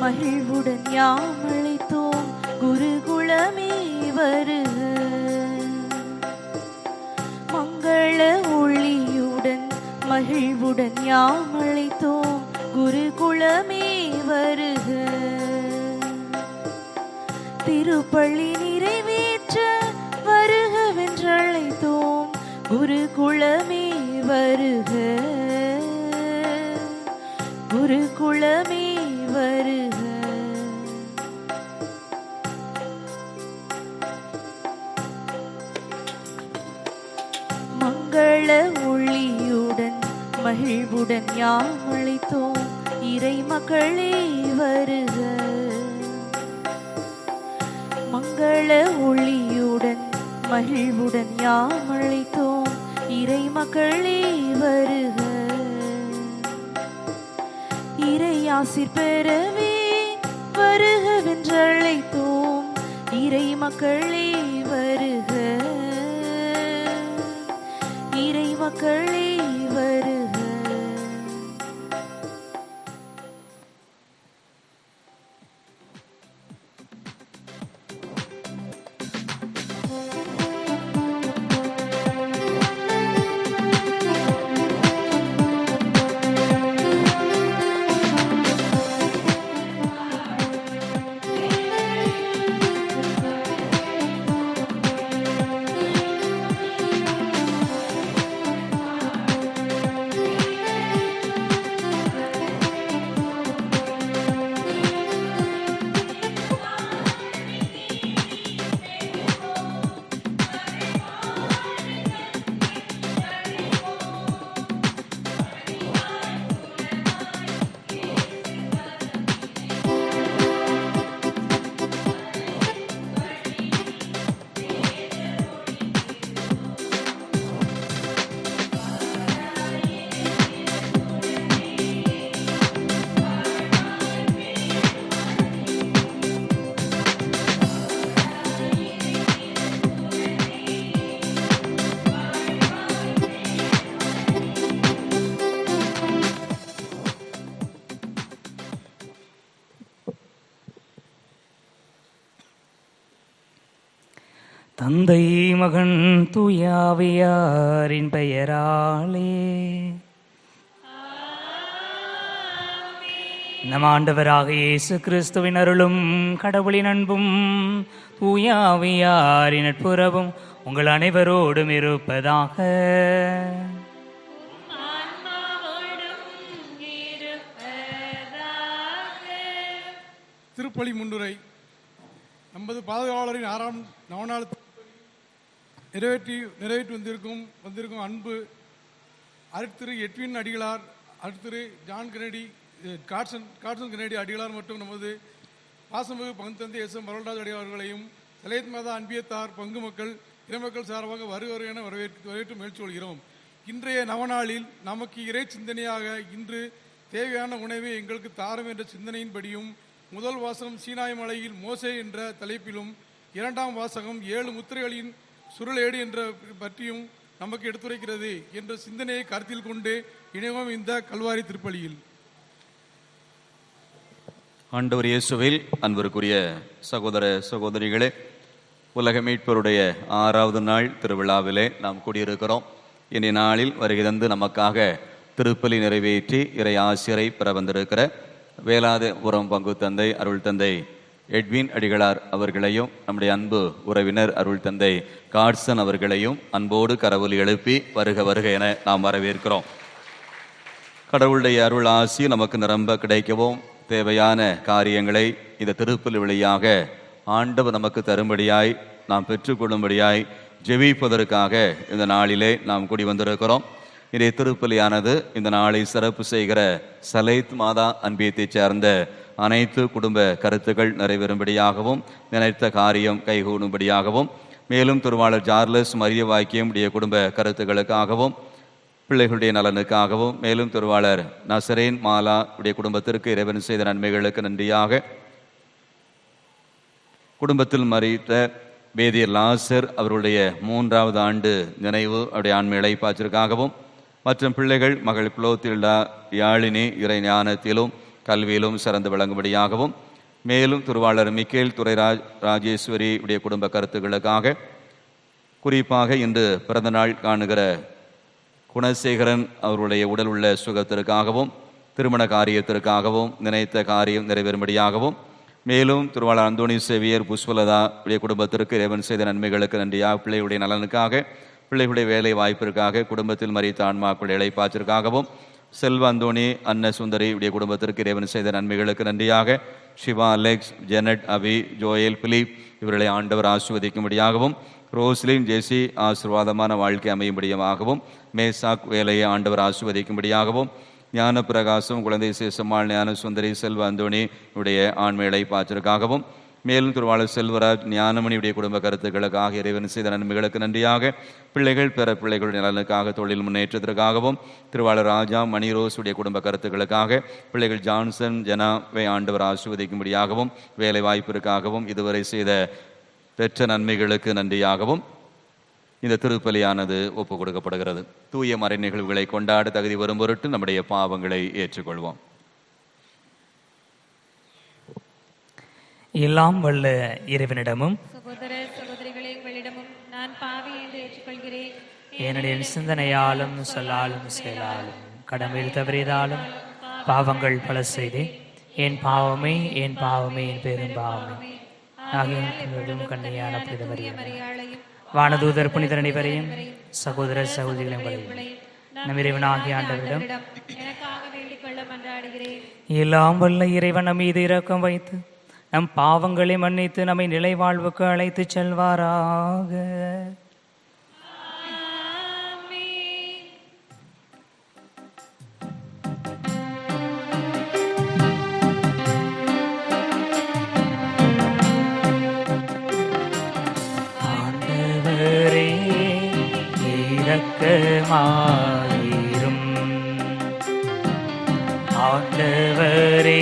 மகிழ்வுடன் யாமழைத்தோம் குருகுலமே வருக. மங்கள ஒளியுடன் மகிழ்வுடன் யாமழைத்தோம் குருகுலமே வருக. திருப்பள்ளி நிறைவேற்ற வருகவென்றழைத்தோம் குருகுலமே வருக. குருகுலமே வருக. மங்கள ஒளியுடன் மகிழ்வுடன் யாமழைத்தோம் இறை மக்களே வருக. மங்கள ஒளியுடன் மகிழ்வுடன் யாமழைத்தோம் இறை மக்களே வருக. இறையாசிர் பெறவே வருகவென்றழைத்தோம் இறை மக்களே வருக. இறை மக்களே வருக. தந்தை மகன் தூயாவியாரின் பெயராலே நம் ஆண்டவராக இயேசு கிறிஸ்துவின் அருளும் கடவுளின் அன்பும் தூயாவியாரின் நட்புறவும் உங்கள் அனைவரோடும் இருப்பதாக. திருப்பலி முன்னுரை. நமது பாதுகாவலரின் 6ஆம் நவநாள் நிறைவேற்றி வந்திருக்கும் அன்பு அருட்திரு எட்வின் அடிகளார், அருட்திரு ஜான் கெனடி, காட்சன் கெனடி அடிகளார் மற்றும் நமது பாசமிகு பங்குத்தந்தை எஸ்.எம். வரல்ராஜ் அடிகளார் அவர்களையும் சலேத் மாதா அன்பியத்தார் பங்கு மக்கள் இறைமக்கள் சார்பாக வருக என வரவேற்று மகிழ்ச்சி கொள்கிறோம். இன்றைய நவநாளில் நமக்கு இறை சிந்தனையாக இன்று தேவையான உணவை எங்களுக்கு தாரும் என்ற சிந்தனையின்படியும் முதல் வாசகம் சீனாய் மலையில் மோசே என்ற தலைப்பிலும், 2ஆம் வாசகம் 7 முத்திரைகளின் சுருளேடு என்ற பற்றியும் நமக்கு எடுத்துரைக்கிறது என்ற சிந்தனையை கருத்தில் கொண்டு இணைவோம் இந்த கல்வாரி திருப்பலியில். ஆண்டவர் இயேசுவில் அன்பிற்குரிய சகோதர சகோதரிகளே, உலக மீட்பருடைய 6வது நாள் திருவிழாவிலே நாம் கூடியிருக்கிறோம். இன்றைய நாளில் வருகை தந்து நமக்காக திருப்பலி நிறைவேற்றி இறை ஆசிரியரை பெற வந்திருக்கிற வேலாதபுரம் பங்கு தந்தை அருள் தந்தை எட்வின் அடிகளார் அவர்களையும் நம்முடைய அன்பு உறவினர் அருள் தந்தை காட்சன் அவர்களையும் அன்போடு கரவொலி எழுப்பி வருக வருக என நாம் வரவேற்கிறோம். கடவுளுடைய அருள் ஆசி நமக்கு நிரம்ப கிடைக்கவும் தேவையான காரியங்களை இந்த திருப்பலி வழியாக ஆண்டவர் நமக்கு தரும்படியாய் நாம் பெற்றுக்கொள்ளும்படியாய் ஜெபிப்பதற்காக இந்த நாளிலே நாம் கூடி வந்திருக்கிறோம். இன்றைய திருப்பலியானது இந்த நாளை சிறப்பு செய்கிற சலேத் மாதா அன்பியத்தைச் சேர்ந்த அனைத்து குடும்ப கருத்துக்கள் நிறைவேறும்படியாகவும் நினைத்த காரியம் கைகூடும்படியாகவும், மேலும் திருவாளர் ஜார்லஸ் மரிய வாக்கியம் உடைய குடும்ப கருத்துக்களுக்காகவும் பிள்ளைகளுடைய நலனுக்காகவும், மேலும் திருவாளர் நசரேன் மாலா உடைய குடும்பத்திற்கு இறைவன் செய்த நன்மைகளுக்கு நன்றியாக, குடும்பத்தில் மறித்த வேதியர் லாசர் அவருடைய 3வது ஆண்டு நினைவு அவருடைய ஆன்மீக இளைப்பாற்றிற்காகவும், மற்றும் பிள்ளைகள் மகள் குலோத்தில்டா யாழினி இறை ஞானத்திலும் கல்வியிலும் சிறந்து விளங்கும்படியாகவும், மேலும் திருவாளர் மிக்கேல் துரை ராஜேஸ்வரி உடைய குடும்ப கருத்துக்களுக்காக, குறிப்பாக இன்று பிறந்த நாள் காணுகிற குணசேகரன் அவருடைய உடல் உள்ள சுகத்திற்காகவும், திருமண காரியத்திற்காகவும், நினைத்த காரியம் நிறைவேறும்படியாகவும், மேலும் திருவாளர் அந்தோணி சேவியர் புஷ்பலதா உடைய குடும்பத்திற்கு இறைவன் செய்த நன்மைகளுக்கு நன்றியாக, பிள்ளைகளுடைய நலனுக்காக, பிள்ளைகளுடைய வேலை வாய்ப்பிற்காக, குடும்பத்தில் மறித்த ஆன்மாக்களுடைய இளைப்பாற்றிற்காகவும், செல்வ அந்தோணி அன்ன சுந்தரி உடைய குடும்பத்திற்கு இறைவன் செய்த நன்மைகளுக்கு நன்றியாக, சிவா, அலெக்ஸ், ஜெனட், அபி, ஜோயல், பிலிப் இவர்களை ஆண்டவர் ஆசிர்வதிக்கும்படியாகவும், ரோஸ்லின், ஜெசி ஆசீர்வாதமான வாழ்க்கை அமையும்படியாகவும், மேசாக் வேலையை ஆண்டவர் ஆசிர்வதிக்கும்படியாகவும், ஞான பிரகாசம், குழந்தை சேசம்மாள், ஞான சுந்தரி, செல்வ அந்தோணி உடைய ஆண்மையை பாய்ச்சலுக்காகவும், மேலும் திருவாளர் செல்வராஜ் ஞானமணியுடைய குடும்ப கருத்துக்களுக்காக இறைவன் செய்த நன்மைகளுக்கு நன்றியாக, பிள்ளைகள் பிற பிள்ளைகளுடைய நலனுக்காக, தொழில் முன்னேற்றத்திற்காகவும், திருவாளர் ராஜா மணிரோஸ் உடைய குடும்ப கருத்துக்களுக்காக, பிள்ளைகள் ஜான்சன் ஜனாவை ஆண்டவர் ஆசிர்வதிக்கும்படியாகவும், வேலை வாய்ப்பிற்காகவும், இதுவரை செய்த பெற்ற நன்மைகளுக்கு நன்றியாகவும் இந்த திருப்பலியானது ஒப்பு கொடுக்கப்படுகிறது. தூய மறை நிகழ்வுகளை கொண்டாட தகுதி வரும் பொருட்டு நம்முடைய பாவங்களை ஏற்றுக்கொள்வோம். எல்லாம் வல்ல இறைவனிடமும் சகோதர சகோதரிகளே உங்களிடமும் நான் பாவி என்று ஏற்றுக்கொள்கிறேன். என்னுடைய சிந்தனையாலும் சொல்லாலும் செயலாலும் கடமையில் தவறியதாலும் பாவங்கள் பல செய்தேன். என் பாவமே என் பாவமே என் பெரும் பாவமே. ஆகியோரும் கண்ணையான புனித மரியாதையும் வானதூதர் புனிதர் அனைவரையும் சகோதர சகோதரிகளையும் நம் இறைவனாகிய ஆண்டவரிடம் எனக்காக வேண்டிக் கொள்ள மன்றாடுகிறேன். எல்லாம் வல்ல இறைவன் நம் மீது இரக்கம் வைத்து நம் பாவங்களை மன்னித்து நம்மை நிலை வாழ்வுக்கு அழைத்து செல்வாராக. ஆண்டவரே இரக்கமாயிரும். ஆண்டவரே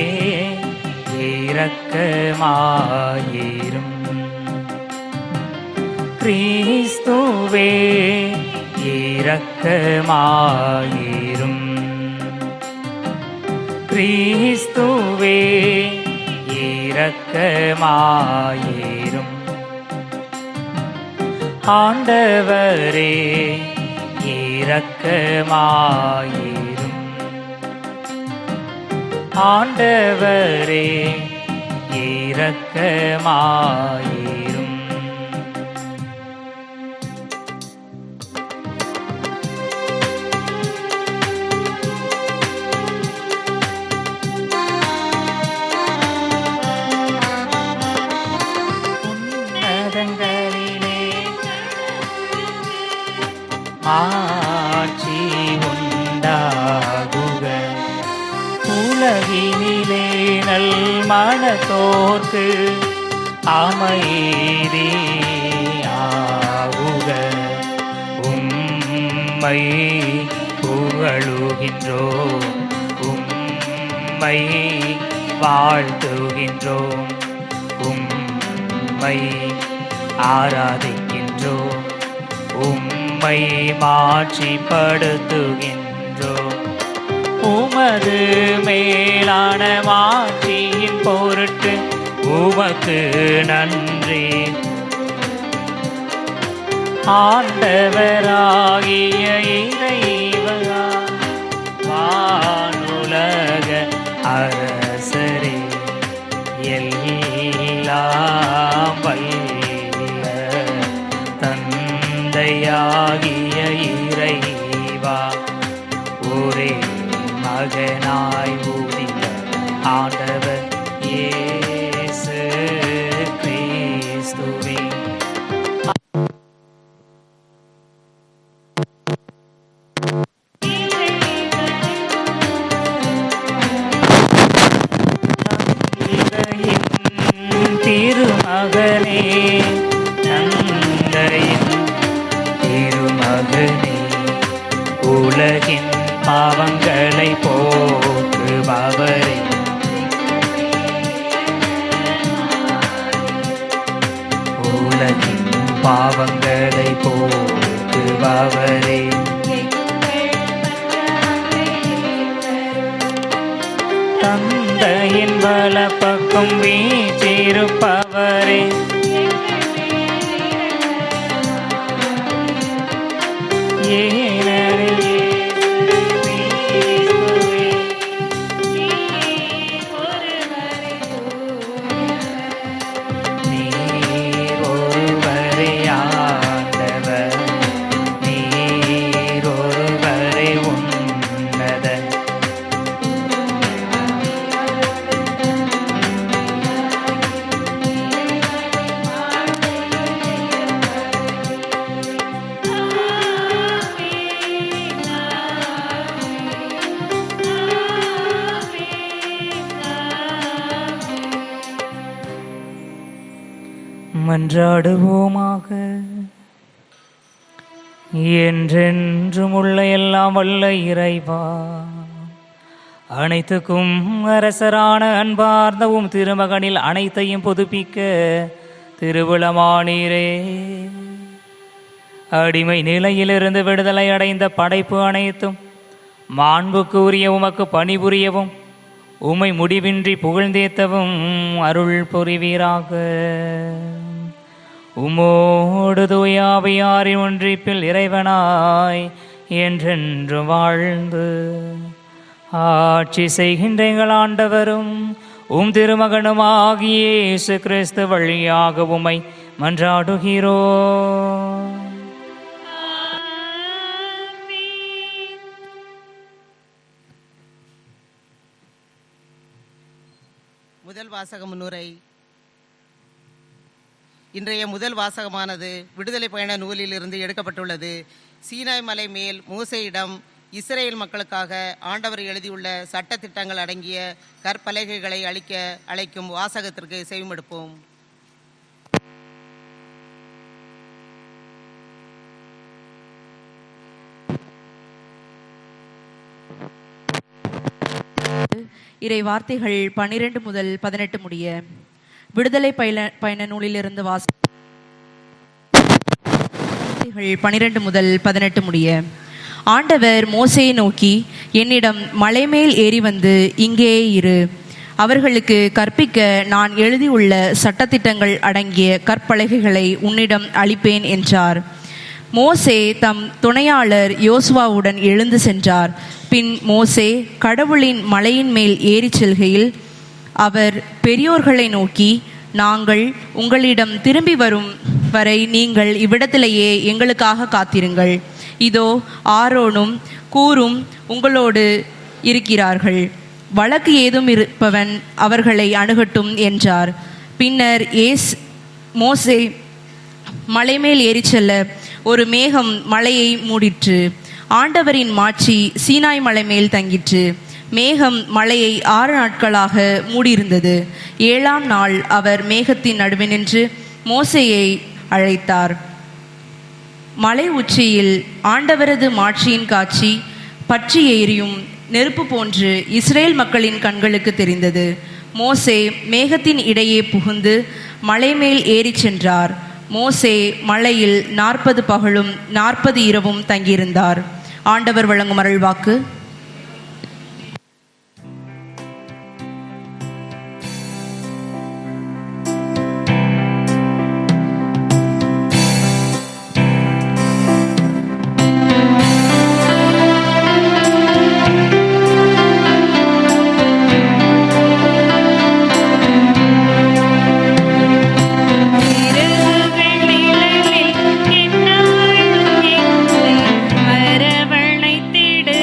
இரக்கமாயிரும். கிறிஸ்துவே இரக்கமாயிரும். கிறிஸ்துவே இரக்கமாயிரும். ஆண்டவரே இரக்கமாயிரும். ஆண்டவரே இரக்கமாயிரும். உன்னதங்களிலே ஆட்சி உண்டாகுக. உலகினிலே நல் மனத்தோர்க்கு அமைதியாகுக. உம்மை புகழுகின்றோம், உம்மை வாழ்த்துகின்றோம், உம்மை ஆராதிக்கின்றோம், உம்மை மாட்சிப்படுத்துகின்றோம். உமது மேலான மாட்சியின் பொருட்டு உமக்கு நன்றி. ஆண்டவராகிய இறைவா, வானுலக அரசரே, எல்லாம் வல்ல தந்தையாகிய இறைவா, ஒரே மகனாய் ஊதிய ஆண்டவர் இயேசு கிறிஸ்துவே, திருமகனே, தந்தையின் திருமகனே, உலகின் பாவங்களை போக்குபவரே, உலகின் பாவங்களை போக்குபவரே, தந்தையின் வலப்பக்கம் வீற்றிருப்பவரே, ஏனெனில் கிறிஸ்துவே, நீர் ஒருவரே ஆண்டவர், நீர் ஒருவரே உன்னதர். மன்றாடுவோமாக. என்றென்றும் உள்ள எல்லாம் வல்ல இறைவா, அனைத்துக்கும் அரசரான அன்பார்ந்தவும் திருமகனில் அனைத்தையும் புதுப்பிக்க திருவுளமானீரே, அடிமை நிலையிலிருந்து விடுதலை அடைந்த படைப்பு அனைத்தும் மாண்புக்கு உரிய உமக்கு பணிபுரியவும் உமை முடிவின்றி புகழ்ந்தேத்தவும் அருள் புரிவீராக. உமோடு தூயாவியாரின் ஒன்றிப்பில் இறைவனாய் என்றென்று வாழ்ந்து ஆட்சி செய்கின்ற எங்கள் ஆண்டவரும் திருமகனும் ஆகிய இயேசு கிறிஸ்து வழியாக உமை மன்றாடுகிறோம். முதல் வாசக முன்னுரை. இன்றைய முதல் வாசகமானது விடுதலை பயண நூலிலிருந்து எடுக்கப்பட்டுள்ளது. சீனாய் மலை மேல் மோசேயிடம் இஸ்ரேல் மக்களுக்காக ஆண்டவர் எழுதியுள்ள சட்ட திட்டங்கள் அடங்கிய கற்பலகைகளை அளிக்க அழைக்கும் வாசகத்திற்கு செவிமடுப்போம். இறை வார்த்தைகள் 12 முதல் 18 முடிய. விடுதலை பயண நூலிலிருந்து வார்த்தைகள் 12 முதல் 18 முடிய. ஆண்டவர் மோசேயை நோக்கி, என்னிடம் மலை மேல் ஏறி வந்து இங்கே இரு. அவர்களுக்கு கற்பிக்க நான் எழுதியுள்ள சட்டத்திட்டங்கள் அடங்கிய கற்பலகைகளை உன்னிடம் அளிப்பேன் என்றார். மோசே தம் துணையாளர் யோசுவாவுடன் எழுந்து சென்றார். பின் மோசே கடவுளின் மலையின் மேல் ஏறிச் செல்கையில் அவர் பெரியோர்களை நோக்கி, நாங்கள் உங்களிடம் திரும்பி வரும் வரை நீங்கள் இவ்விடத்திலேயே எங்களுக்காக காத்திருங்கள். இதோ ஆரோனும் கூரும் உங்களோடு இருக்கிறார்கள். வழக்கு ஏதும் இருப்பவன் அவர்களை அணுகட்டும் என்றார். பின்னர் மோசே மலைமேல் ஏறிச் செல்ல ஒரு மேகம் மலையை மூடிற்று. ஆண்டவரின் மாட்சி சீனாய் மலை மேல் தங்கிற்று. மேகம் மலையை 6 நாட்களாக மூடியிருந்தது. 7ஆம் நாள் அவர் மேகத்தின் நடுவே நின்று மோசேயை அழைத்தார். மலை உச்சியில் ஆண்டவரது மாட்சியின் காட்சி பற்றி எரியும் நெருப்பு போன்று இஸ்ரேல் மக்களின் கண்களுக்கு தெரிந்தது. மோசே மேகத்தின் இடையே புகுந்து மலை மேல் ஏறிச் சென்றார். மோசே மலையில் 40 பகலும் 40 இரவும் தங்கியிருந்தார். ஆண்டவர் வழங்கும் அருள்வாக்கு. அரவணைத்திடு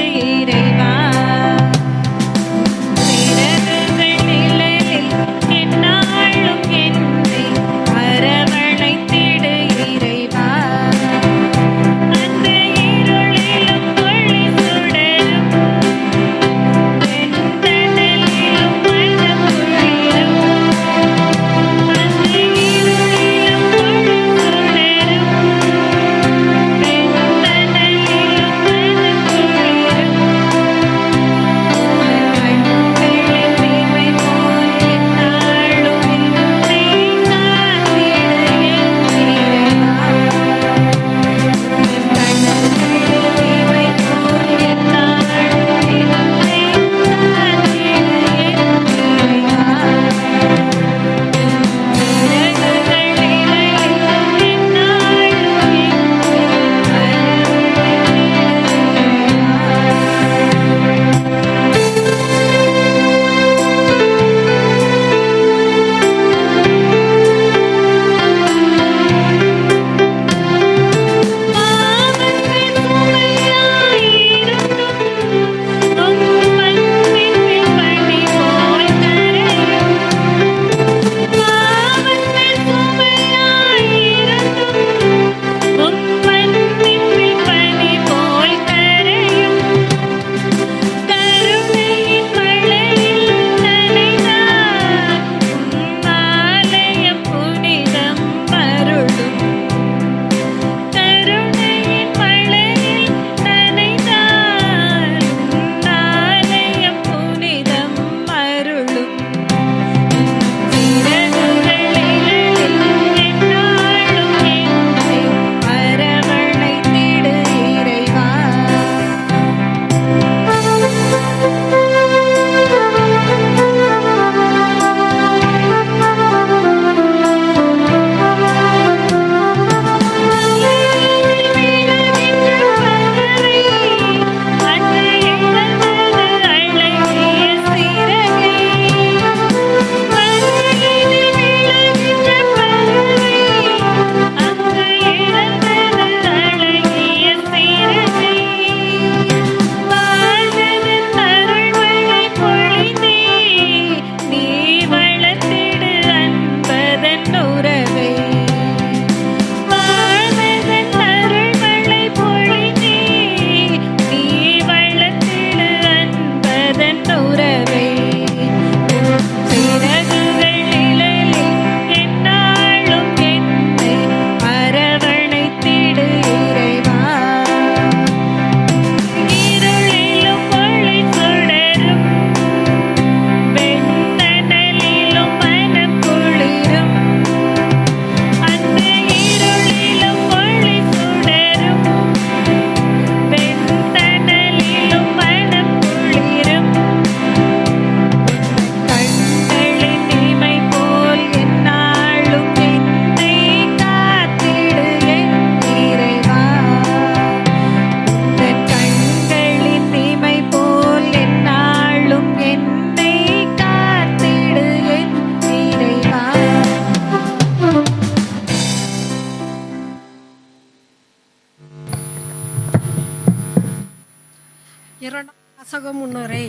வாசகம் முன்னுரை.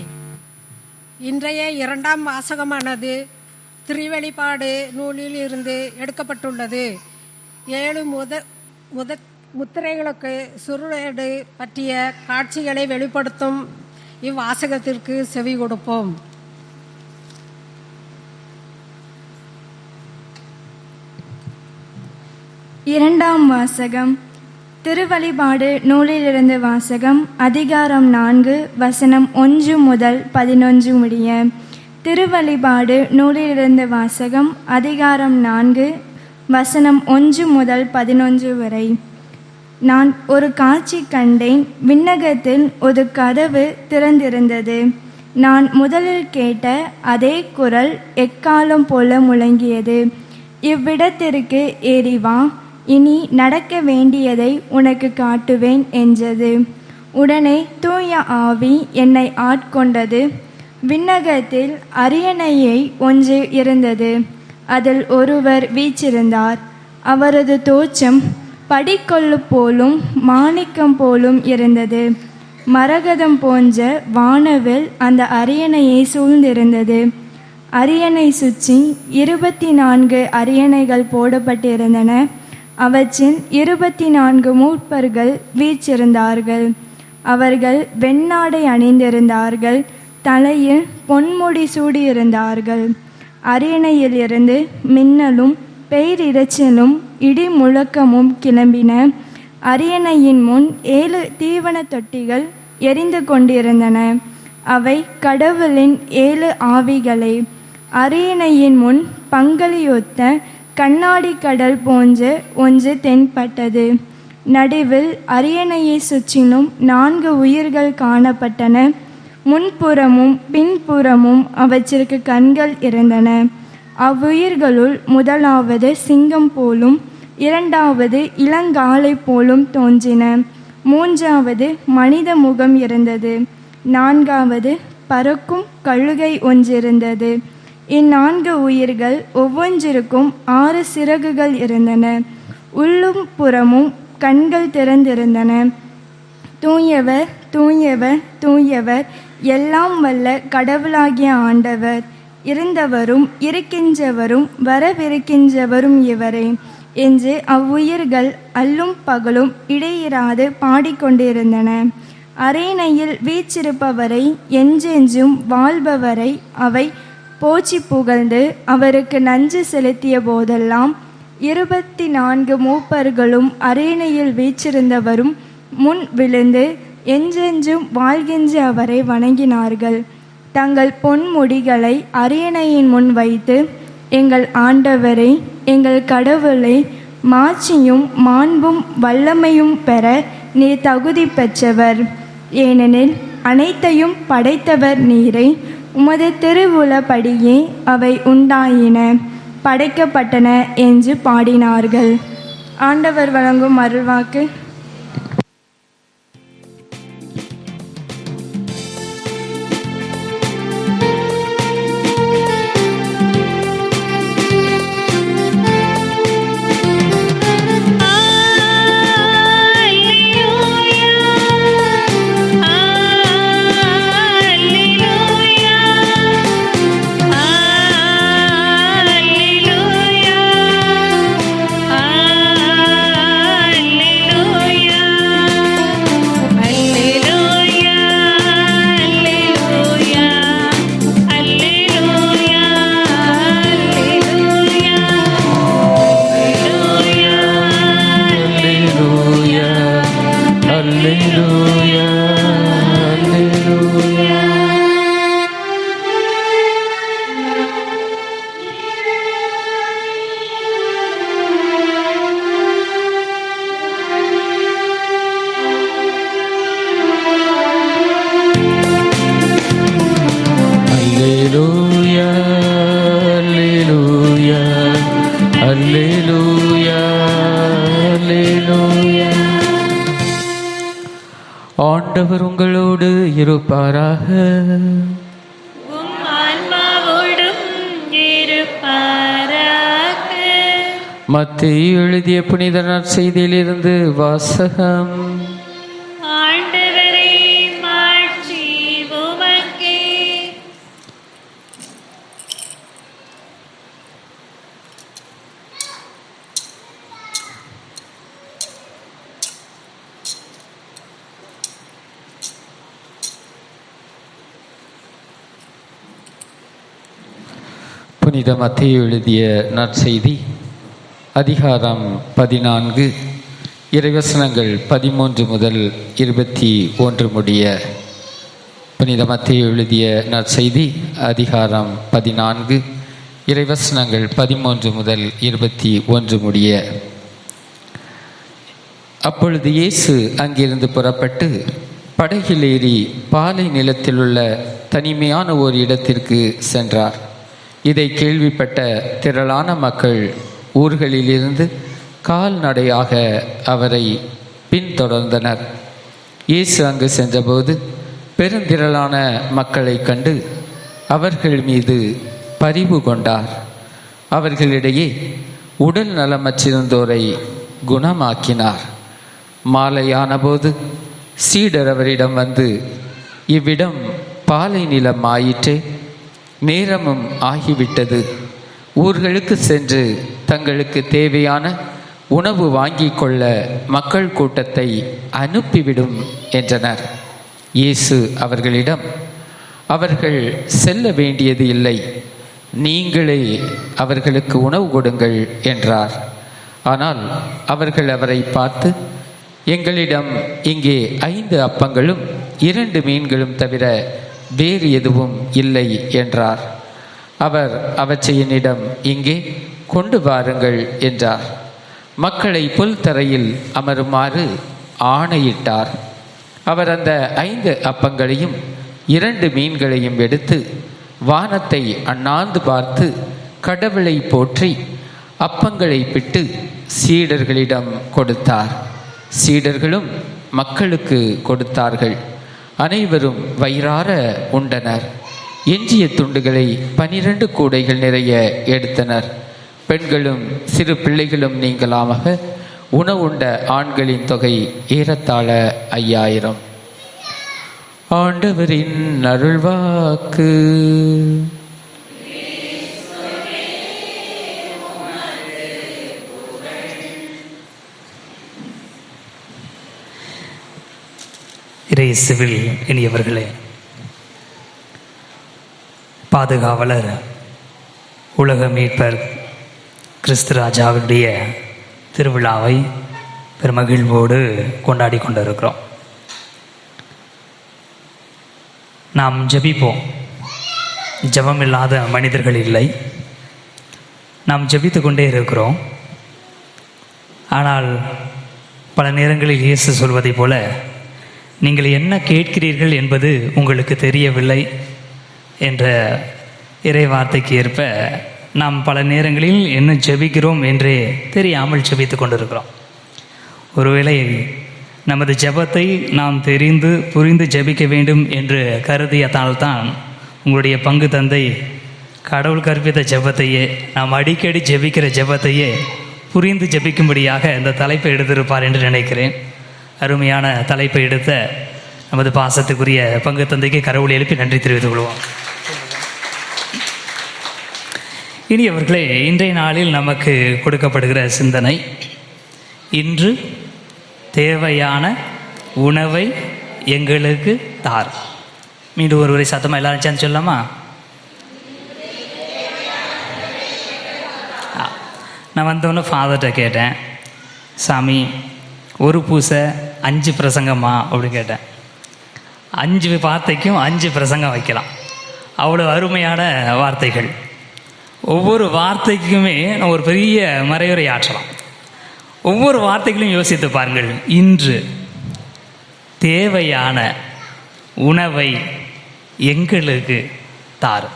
இன்றைய இரண்டாம் வாசகமானது திருவெளிப்பாடு நூலில் இருந்து எடுக்கப்பட்டுள்ளது. 7 முத்திரைகளுக்கு சுருளேடு பற்றிய காட்சிகளை வெளிப்படுத்தும் இவ்வாசகத்திற்கு செவி கொடுப்போம். இரண்டாம் வாசகம். திருவழிபாடு நூலிலிருந்து வாசகம். அதிகாரம் 4 வசனம் 1 முதல் 11 முடிய. திருவழிபாடு நூலிலிருந்து வாசகம். அதிகாரம் 4 வசனம் 1 முதல் 11 வரை. நான் ஒரு காட்சி கண்டேன். விண்ணகத்தில் ஒரு கதவு திறந்திருந்தது. நான் முதலில் கேட்ட அதே குரல் எக்காலம் போல முழங்கியது, இவ்விடத்திற்கு ஏறி வா, இனி நடக்க வேண்டியதை உனக்கு காட்டுவேன் என்றது. உடனே தூய ஆவி என்னை ஆட்கொண்டது. விண்ணகத்தில் அரியணையை ஒன்று இருந்தது. அதில் ஒருவர் வீற்றிருந்தார். அவரது தோற்றம் படிக்கொள்ளு போலும் மாணிக்கம் போலும் இருந்தது. மரகதம் போன்ற வானவில் அந்த அரியணையை சூழ்ந்திருந்தது. அரியணை சுற்றி 24 அரியணைகள் போடப்பட்டிருந்தன. அவற்றில் 24 மூப்பர்கள் வீற்றிருந்தார்கள். அவர்கள் வெண்ணாடை அணிந்திருந்தார்கள். தலையில் பொன்முடி சூடியிருந்தார்கள். அரியணையில் இருந்து மின்னலும் பெயரிரைச்சலும் இடி முழக்கமும் கிளம்பின. அரியணையின் முன் 7 தீவன தொட்டிகள் எரிந்து கொண்டிருந்தன. அவை கடவுளின் 7 ஆவிகளே. அரியணையின் முன் பங்களியொத்த கண்ணாடி கடல் போன்ற ஒன்று தென்பட்டது. நடுவில் அரியணையை சுற்றிலும் 4 உயிர்கள் காணப்பட்டன. முன்புறமும் பின்புறமும் அவற்றிற்கு கண்கள் இருந்தன. அவ்வுயிர்களுள் முதலாவது சிங்கம் போலும், 2வது இளங்காளை போலும் தோன்றின. 3வது மனித முகம் இருந்தது. 4வது பறக்கும் கழுகை ஒன்றிருந்தது. இந்நான்கு உயிர்கள் ஒவ்வொன்றிற்கும் 6 சிறகுகள் இருந்தன. உள்ளும் புறமும் கண்கள் திறந்திருந்தன. தூயவர் தூயவர் தூயவர், எல்லாம் வல்ல கடவுளாகிய ஆண்டவர், இருந்தவரும் இருக்கின்றவரும் வரவிருக்கின்றவரும் இவரே என்று அவ்வுயிர்கள் அல்லும் பகலும் இடையிறாது பாடிக்கொண்டிருந்தன. அரியணையில் வீற்றிருப்பவரை, என்றென்றும் வாழ்பவரை அவை போற்றி புகழ்ந்து அவருக்கு நன்றி செலுத்திய போதெல்லாம் 24 மூப்பர்களும் அரியணையில் வீற்றிருந்தவரும் முன் விழுந்து என்றென்றும் வாழ்கின்ற அவரை வணங்கினார்கள். தங்கள் பொன்முடிகளை அரியணையின் முன் வைத்து, எங்கள் ஆண்டவரை, எங்கள் கடவுளை, மாட்சியும் மாண்பும் வல்லமையும் பெற நீர் தகுதி பெற்றவர், ஏனெனில் அனைத்தையும் படைத்தவர் நீரை, உமது திருவுளப்படியே அவை உண்டாயின, படைக்கப்பட்டன என்று பாடினார்கள். ஆண்டவர் வழங்கும் அருள்வாக்கு. ஆண்டவர் உங்களோடு இருப்பாராக. மத்தேயு எழுதிய புனித நற்செய்தியிலிருந்து வாசகம். ஆண்டவரே மாட்சி புனித மத்தேயு எழுதிய நற்செய்தி அதிகாரம் 14 இறைவசனங்கள் 13 முதல் 21 முடிய. புனித மத்தேயு எழுதிய நற்செய்தி அதிகாரம் 14 இறைவசனங்கள் 13 முதல் 21 முடிய. அப்பொழுது இயேசு அங்கிருந்து புறப்பட்டு படகில் ஏறி பாலை நிலத்தில் உள்ள தனிமையான ஓர் இடத்திற்கு சென்றார். இதை கேள்விப்பட்ட திரளான மக்கள் ஊர்களிலிருந்து கால்நடையாக அவரை பின்தொடர்ந்தனர். இயேசு அங்கு சென்றபோது பெருந்திரளான மக்களை கண்டு அவர்கள் மீது பரிவு கொண்டார். அவர்களிடையே உடல் நலமற்றிருந்தோரை குணமாக்கினார். மாலையானபோது சீடர் அவரிடம் வந்து, இவ்விடம் பாலை நிலம் ஆயிற்றே, நேரமும் ஆகிவிட்டது, ஊர்களுக்கு சென்று தங்களுக்கு தேவையான உணவு வாங்கி கொள்ள மக்கள் கூட்டத்தை அனுப்பிவிடும் என்றனர். இயேசு அவர்களிடம், அவர்கள் செல்ல வேண்டியது இல்லை, நீங்களே அவர்களுக்கு உணவு கொடுங்கள் என்றார். ஆனால் அவர்கள் அவரை பார்த்து, எங்களிடம் இங்கே 5 அப்பங்களும் 2 மீன்களும் தவிர வேறு எதுவும் இல்லை என்றார். அவர் அவற்றை என்னிடம் இங்கே கொண்டு வாருங்கள் என்றார். மக்களை புல் தரையில் அமருமாறு ஆணையிட்டார். அவர் அந்த 5 அப்பங்களையும் 2 மீன்களையும் எடுத்து வானத்தை அண்ணாந்து பார்த்து கடவுளை போற்றி அப்பங்களை பிட்டு சீடர்களிடம் கொடுத்தார். சீடர்களும் மக்களுக்கு கொடுத்தார்கள். அனைவரும் வயிறார உண்டனர். எஞ்சிய துண்டுகளை 12 கூடைகள் நிறைய எடுத்தனர். பெண்களும் சிறு பிள்ளைகளும் நீங்களாமாக உணவுண்ட ஆண்களின் தொகை ஏறத்தாழ 5000. ஆண்டவரின் அருள்வாக்கு. இயேசுவில் இனியவர்களே, பாதுகாவலர் உலக மீட்பர் கிறிஸ்து ராஜாவுடைய திருவிழாவை பெருமகிழ்வோடு கொண்டாடி கொண்டிருக்கிறோம். நாம் ஜெபிப்போம். ஜெபம் இல்லாத மனிதர்கள் இல்லை. நாம் ஜெபித்து கொண்டே இருக்கிறோம். ஆனால் பல நேரங்களில் இயேசு சொல்வதைப் போல, நீங்கள் என்ன கேட்கிறீர்கள் என்பது உங்களுக்கு தெரியவில்லை என்ற இறை வார்த்தைக்கு ஏற்ப நாம் பல நேரங்களில் என்ன ஜெபிக்கிறோம் என்றே தெரியாமல் ஜெபித்து கொண்டிருக்கிறோம். ஒருவேளை நமது ஜெபத்தை நாம் தெரிந்து புரிந்து ஜெபிக்க வேண்டும் என்று கருதியதால்தான் உங்களுடைய பங்கு தந்தை கடவுள் கற்பித்த ஜெபத்தையே, நாம் அடிக்கடி ஜெபிக்கிற ஜெபத்தையே புரிந்து ஜெபிக்கும்படியாக இந்த தலைப்பை எடுத்திருப்பார் என்று நினைக்கிறேன். அருமையான தலைப்பை எடுத்த நமது பாசத்துக்குரிய பங்கு தந்தைக்கு கடவுளை எழுப்பி நன்றி தெரிவித்துக் கொள்வோம். இனி அவர்களே, இன்றைய நாளில் நமக்கு கொடுக்கப்படுகிற சிந்தனை, இன்று தேவையான உணவை எங்களுக்கு தார். மீண்டும் ஒருவரை சத்தமாக எல்லாரும் சேர்ந்து சொல்லலாமா? நான் வந்தோன்னே ஃபாதர்கிட்ட கேட்டேன், சாமி ஒரு பூசை 5 பிரசங்கமா அப்படின்னு கேட்டேன். 5 வார்த்தைக்கும் 5 பிரசங்கம் வைக்கலாம். அவ்வளோ அருமையான வார்த்தைகள். ஒவ்வொரு வார்த்தைக்குமே நம்ம ஒரு பெரிய மறையுரை ஆற்றலாம். ஒவ்வொரு வார்த்தைகளையும் யோசித்து பாருங்கள். இன்று தேவையான உணவை எங்களுக்கு தாரு.